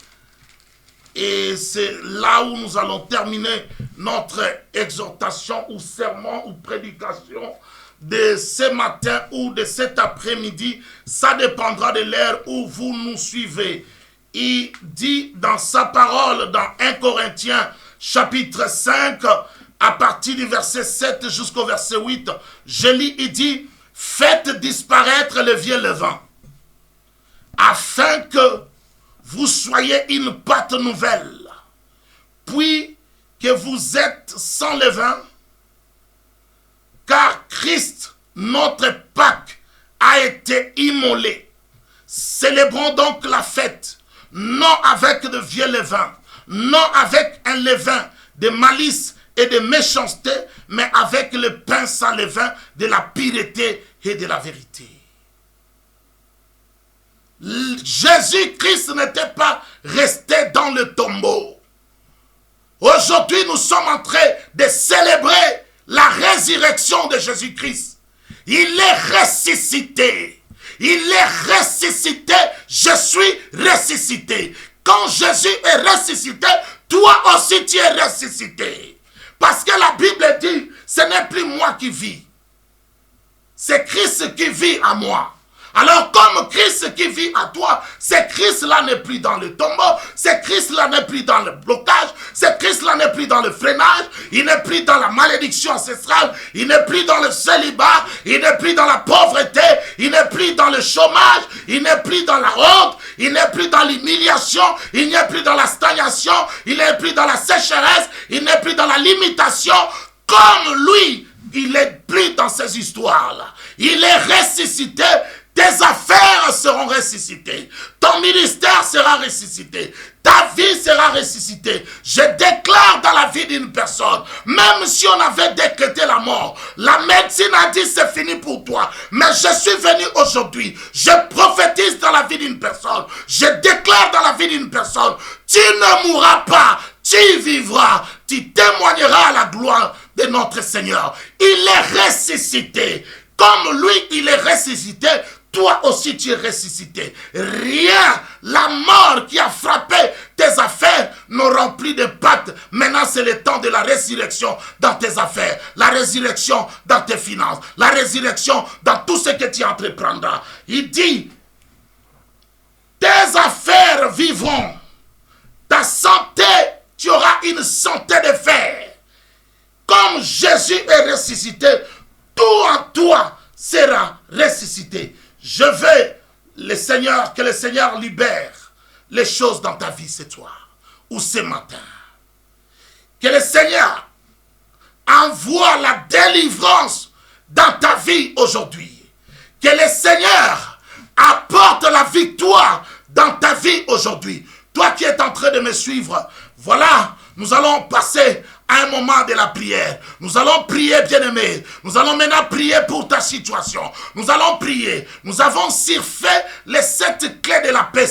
Et c'est là où nous allons terminer notre exhortation ou sermon ou prédication de ce matin ou de cet après-midi. Ça dépendra de l'heure où vous nous suivez. Il dit dans sa parole, dans 1 Corinthiens chapitre 5, à partir du verset 7 jusqu'au verset 8, je lis, il dit, « Faites disparaître le vieux levain, afin que vous soyez une pâte nouvelle, puis que vous êtes sans levain, car Christ, notre Pâque, a été immolé. Célébrons donc la fête, non avec de vieux levain, non avec un levain de malice et de méchanceté, mais avec le pain sans levain de la pureté et de la vérité. » Jésus-Christ n'était pas resté dans le tombeau. Aujourd'hui, nous sommes en train de célébrer la résurrection de Jésus-Christ. Il est ressuscité. Il est ressuscité. Je suis ressuscité. Quand Jésus est ressuscité, toi aussi tu es ressuscité. Parce que la Bible dit, ce n'est plus moi qui vis. C'est Christ qui vit à moi. Alors comme Christ qui vit à toi, c'est Christ-là n'est plus dans le tombeau, c'est Christ-là n'est plus dans le blocage, c'est Christ-là n'est plus dans le freinage, il n'est plus dans la malédiction ancestrale, il n'est plus dans le célibat, il n'est plus dans la pauvreté, il n'est plus dans le chômage, il n'est plus dans la honte, il n'est plus dans l'humiliation, il n'est plus dans la stagnation, il n'est plus dans la sécheresse, il n'est plus dans la limitation. Comme lui, il n'est plus dans ces histoires-là. Il est ressuscité. Tes affaires seront ressuscitées. Ton ministère sera ressuscité. Ta vie sera ressuscitée. Je déclare dans la vie d'une personne, même si on avait décrété la mort, la médecine a dit c'est fini pour toi. Mais je suis venu aujourd'hui. Je prophétise dans la vie d'une personne. Je déclare dans la vie d'une personne, tu ne mourras pas, tu vivras. Tu témoigneras à la gloire de notre Seigneur. Il est ressuscité. Comme lui, il est ressuscité. Toi aussi tu es ressuscité. Rien, la mort qui a frappé tes affaires n'auront plus de pattes. Maintenant c'est le temps de la résurrection dans tes affaires. La résurrection dans tes finances. La résurrection dans tout ce que tu entreprendras. Il dit, tes affaires vivront. Ta santé, tu auras une santé de fer. Comme Jésus est ressuscité, tout en toi sera ressuscité. Je veux que le Seigneur libère les choses dans ta vie ce soir ou ce matin. Que le Seigneur envoie la délivrance dans ta vie aujourd'hui. Que le Seigneur apporte la victoire dans ta vie aujourd'hui. Toi qui es en train de me suivre, voilà, nous allons passer à un moment de la prière. Nous allons prier, bien-aimés. Nous allons maintenant prier pour ta situation. Nous allons prier. Nous avons surfait les 7 clés de la paix.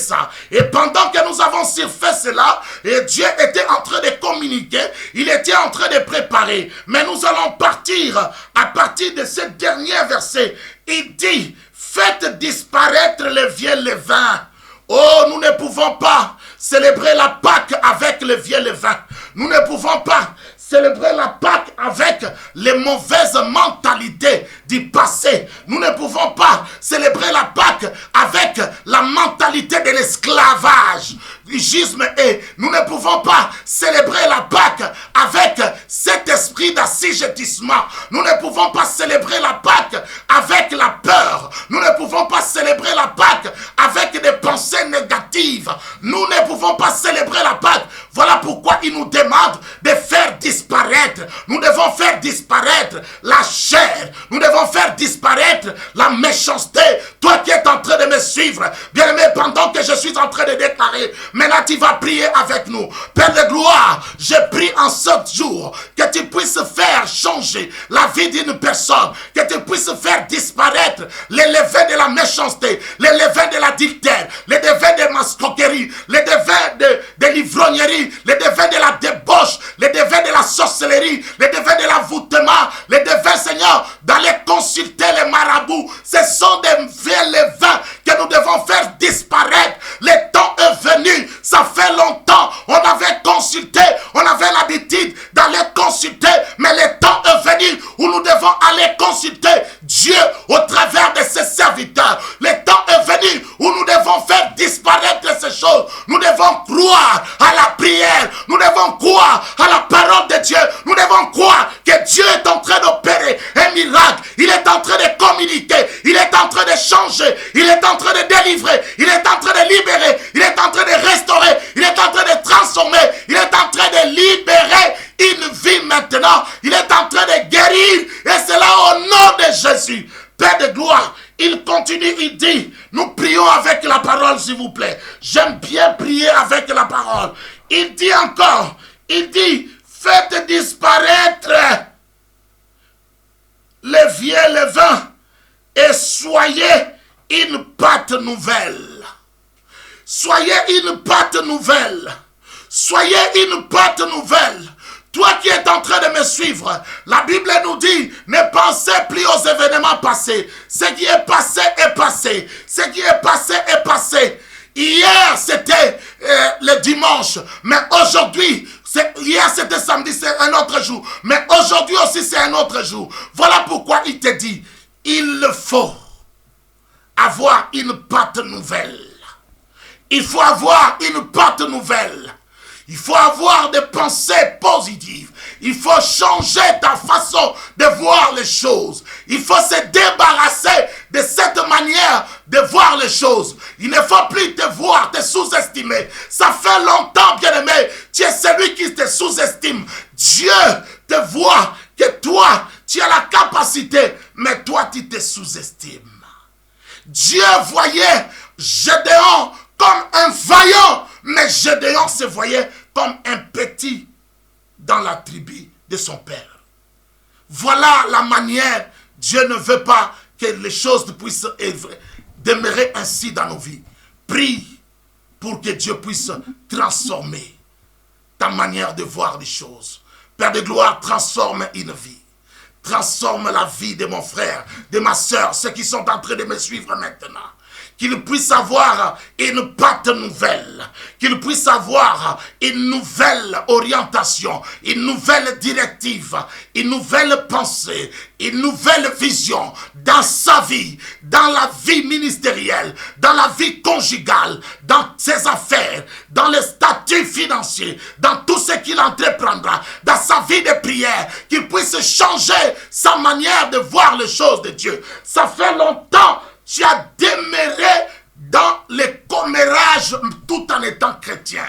Et pendant que nous avons surfait cela, et Dieu était en train de communiquer, il était en train de préparer. Mais nous allons partir à partir de ce dernier verset. Il dit, faites disparaître le vieux levain. Oh, nous ne pouvons pas célébrer la Pâque avec le vieux levain. Nous ne pouvons pas célébrer la Pâque avec les mauvaises mentalités du passé. Nous ne pouvons pas célébrer la Pâque avec la mentalité de l'esclavage. et nous ne pouvons pas célébrer la Pâque avec cet esprit d'assujettissement. Nous ne pouvons pas célébrer la Pâque avec la peur. Nous ne pouvons pas célébrer la Pâque avec des pensées négatives. Nous ne pouvons pas célébrer la Pâque. Voilà pourquoi il nous demande de faire disparaître. Nous devons faire disparaître la chair. Nous devons faire disparaître la méchanceté. Toi qui es en train de me suivre, bien-aimé, pendant que je suis en train de déclarer, maintenant tu vas prier avec nous. Père de gloire, je prie en ce jour que tu puisses faire changer la vie d'une personne, que tu puisses faire disparaître les levains de la méchanceté, les levains de l'adultère, les levains de mascoquerie, les levains de l'ivrognerie, les levains de la débauche, les levains de la sorcellerie, les levains de l'avoutement, les levains, Seigneur, d'aller consulter les marabouts. Ce sont des vieux levains que nous devons faire disparaître. Le temps est venu, ça fait longtemps, on avait consulté, on avait l'habitude d'aller consulter, mais le temps est venu où nous devons aller consulter Dieu au travers de ses serviteurs. Le temps est venu où nous devons faire disparaître ces choses. Nous devons croire à la prière, nous devons croire à la parole de Dieu, nous devons croire que Dieu est en train d'opérer un miracle, il est en train de communiquer, il est en train de changer, il est en train de délivrer, il est en train de libérer, il est en train de restaurer, il est en train de transformer, il est en train de libérer une vie maintenant, il est en train de guérir, et c'est là au nom de Jésus. Père de gloire, il continue, il dit, nous prions avec la parole s'il vous plaît. J'aime bien prier avec la parole. Il dit encore, il dit, faites disparaître les vieux levains et soyez une pâte nouvelle. Soyez une pâte nouvelle. Soyez une pâte nouvelle. Toi qui es en train de me suivre, la Bible nous dit, ne pensez plus aux événements passés. Ce qui est passé est passé. Ce qui est passé est passé. Hier, c'était le dimanche, mais aujourd'hui, hier c'était samedi, c'est un autre jour. Mais aujourd'hui aussi, c'est un autre jour. Voilà pourquoi il te dit, il faut avoir une pâte nouvelle. Il faut avoir une pâte nouvelle. Il faut avoir des pensées positives. Il faut changer ta façon de voir les choses. Il faut se débarrasser de cette manière de voir les choses. Il ne faut plus te voir, te sous-estimer. Ça fait longtemps, bien-aimé, tu es celui qui te sous-estime. Dieu te voit que toi, tu as la capacité, mais toi, tu te sous-estimes. Dieu voyait Gédéon comme un vaillant, mais Gédéon se voyait comme un petit dans la tribu de son père. Voilà la manière, Dieu ne veut pas que les choses puissent demeurer ainsi dans nos vies. Prie pour que Dieu puisse transformer ta manière de voir les choses. Père de gloire, transforme une vie. Transforme la vie de mon frère, de ma soeur, ceux qui sont en train de me suivre maintenant. Qu'il puisse avoir une pâte nouvelle, qu'il puisse avoir une nouvelle orientation, une nouvelle directive, une nouvelle pensée, une nouvelle vision dans sa vie, dans la vie ministérielle, dans la vie conjugale, dans ses affaires, dans les statuts financiers, dans tout ce qu'il entreprendra, dans sa vie de prière, qu'il puisse changer sa manière de voir les choses de Dieu. Ça fait longtemps tu as demeuré dans les commérages tout en étant chrétien.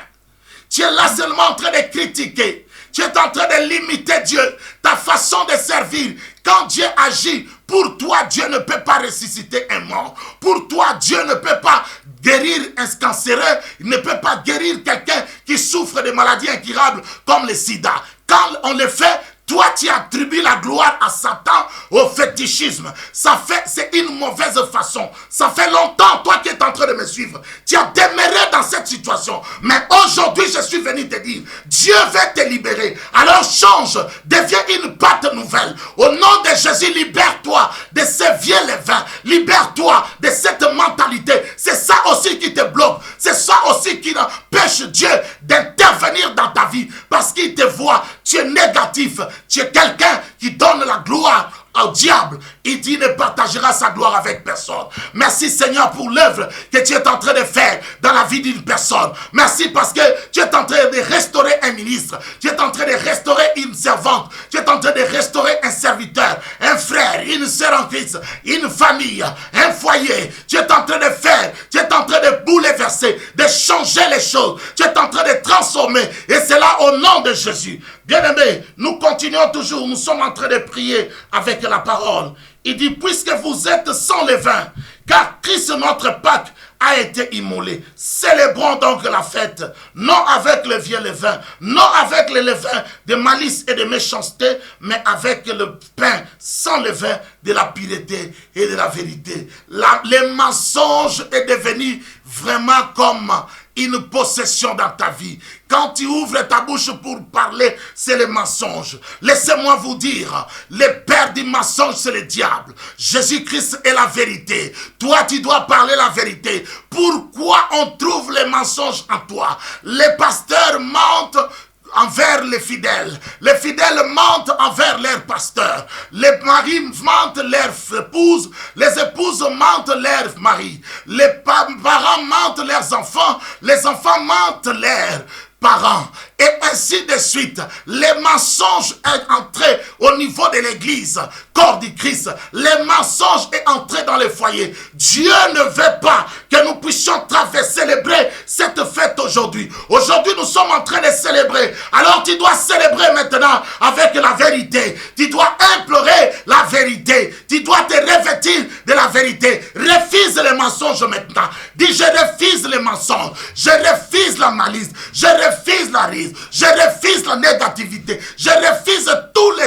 Tu es là seulement en train de critiquer. Tu es en train de limiter Dieu, ta façon de servir. Quand Dieu agit, pour toi, Dieu ne peut pas ressusciter un mort. Pour toi, Dieu ne peut pas guérir un cancéreux. Il ne peut pas guérir quelqu'un qui souffre de maladies incurables comme le sida. Quand on le fait, toi, tu attribues la gloire à Satan, au fétichisme. C'est une mauvaise façon. Ça fait longtemps, toi qui es en train de me suivre, tu as demeuré dans cette situation. Mais aujourd'hui, je suis venu te dire, Dieu veut te libérer. Alors change, deviens une pâte nouvelle. Au nom de Jésus, libère-toi de ces vieux levains. Libère-toi de cette mentalité. C'est ça aussi qui te bloque. C'est ça aussi qui empêche Dieu d'intervenir dans ta vie. Parce qu'il te voit, tu es négatif. Tu es quelqu'un qui donne la gloire au diable, il dit ne partagera sa gloire avec personne. Merci Seigneur pour l'œuvre que tu es en train de faire dans la vie d'une personne. Merci parce que tu es en train de restaurer un ministre, tu es en train de restaurer une servante, tu es en train de restaurer un serviteur, un frère, une sœur en Christ, une famille, un foyer. Tu es en train de faire, tu es en train de bouleverser, de changer les choses, tu es en train de transformer, et c'est là au nom de Jésus. Bien-aimés, nous continuons toujours, nous sommes en train de prier avec la parole. Il dit, puisque vous êtes sans levain, car Christ notre Pâque a été immolé. Célébrons donc la fête, non avec le vieux levain, non avec le levain de malice et de méchanceté, mais avec le pain sans levain de la pureté et de la vérité. Le mensonge est devenu vraiment comme une possession dans ta vie. Quand tu ouvres ta bouche pour parler, c'est le mensonge. Laissez-moi vous dire, le père du mensonge, c'est le diable. Jésus-Christ est la vérité. Toi, tu dois parler la vérité. Pourquoi on trouve les mensonges en toi? Les pasteurs mentent envers les fidèles mentent envers leurs pasteurs, les maris mentent leurs épouses, les épouses mentent leurs maris, les parents mentent leurs enfants, les enfants mentent leurs parents, et ainsi de suite. Les mensonges sont entrés au niveau de l'église, corps du Christ. Les mensonges sont entrés dans les foyers. Dieu ne veut pas que nous puissions célébrer cette fête aujourd'hui. Aujourd'hui, nous sommes en train de célébrer. Alors tu dois célébrer maintenant avec la vérité. Tu dois implorer la vérité. Tu dois te revêtir de la vérité. Refuse les mensonges maintenant. Dis, je refuse les mensonges. Je refuse la malice. Je refuse la ruse. Je refuse la négativité. Je refuse toutes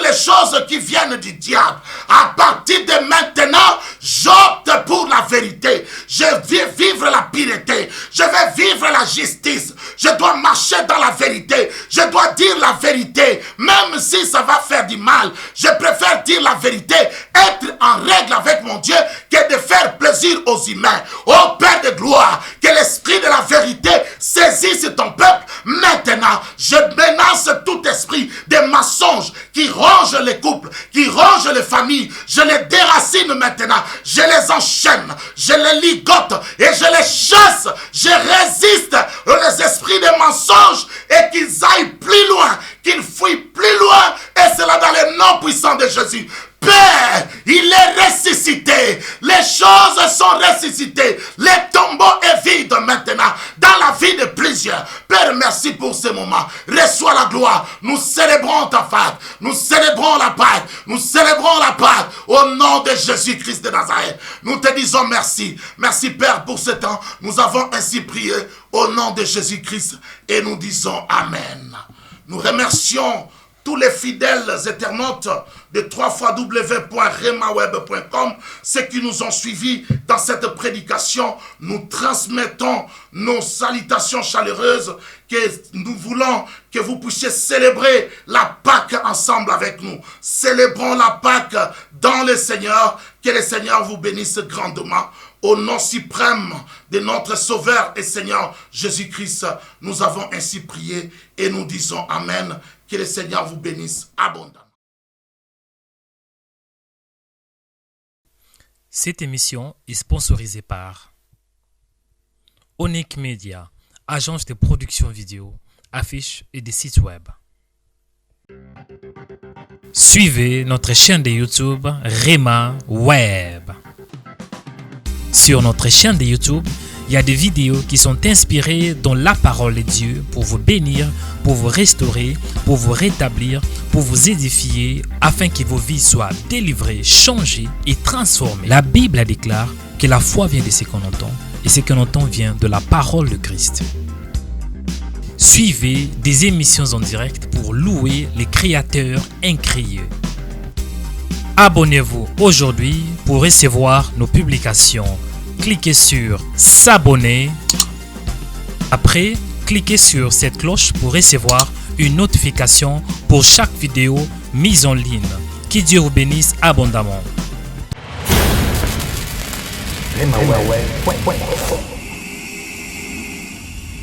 les choses qui viennent du diable. À partir de maintenant, j'opte pour la vérité. Je vais vivre la pureté. Je vais vivre la justice. Je dois marcher dans la vérité. Je dois dire la vérité. Même si ça va faire du mal, je préfère dire la vérité, être en règle avec mon Dieu, que de faire plaisir aux humains. Ô Père de gloire, que l'esprit de la vérité saisisse ton peuple. Maintenant, je menace tout esprit de mensonges qui ronge les couples, qui ronge les familles. Je les déracine maintenant. Je les enchaîne, je les ligote et je les chasse. Je résiste aux esprits de mensonges et qu'ils aillent plus loin, qu'ils fuient plus loin. Et cela dans le nom puissant de Jésus. Père, il est ressuscité. Les choses sont ressuscitées. Le tombeau est vide maintenant dans la vie de plusieurs. Père, merci pour ce moment. Reçois la gloire. Nous célébrons ta fête. Nous célébrons la Pâque. Nous célébrons la Pâque au nom de Jésus-Christ de Nazareth. Nous te disons merci. Merci Père pour ce temps. Nous avons ainsi prié au nom de Jésus-Christ et nous disons Amen. Nous remercions tous les fidèles internautes de www.remaweb.com, ceux qui nous ont suivis dans cette prédication. Nous transmettons nos salutations chaleureuses, que nous voulons que vous puissiez célébrer la Pâque ensemble avec nous. Célébrons la Pâque dans le Seigneur. Que le Seigneur vous bénisse grandement. Au nom suprême de notre Sauveur et Seigneur Jésus-Christ, nous avons ainsi prié et nous disons Amen. Que le Seigneur vous bénisse abondamment. Cette émission est sponsorisée par Onic Media, agence de production vidéo, affiches et des sites web. Suivez notre chaîne de YouTube Rema Web. Sur notre chaîne de YouTube, il y a des vidéos qui sont inspirées dans la parole de Dieu pour vous bénir, pour vous restaurer, pour vous rétablir, pour vous édifier, afin que vos vies soient délivrées, changées et transformées. La Bible déclare que la foi vient de ce qu'on entend, et ce qu'on entend vient de la parole de Christ. Suivez des émissions en direct pour louer les créateurs incréés. Abonnez-vous aujourd'hui pour recevoir nos publications. Cliquez sur s'abonner. Après, cliquez sur cette cloche pour recevoir une notification pour chaque vidéo mise en ligne. Que Dieu vous bénisse abondamment. Remaweb.com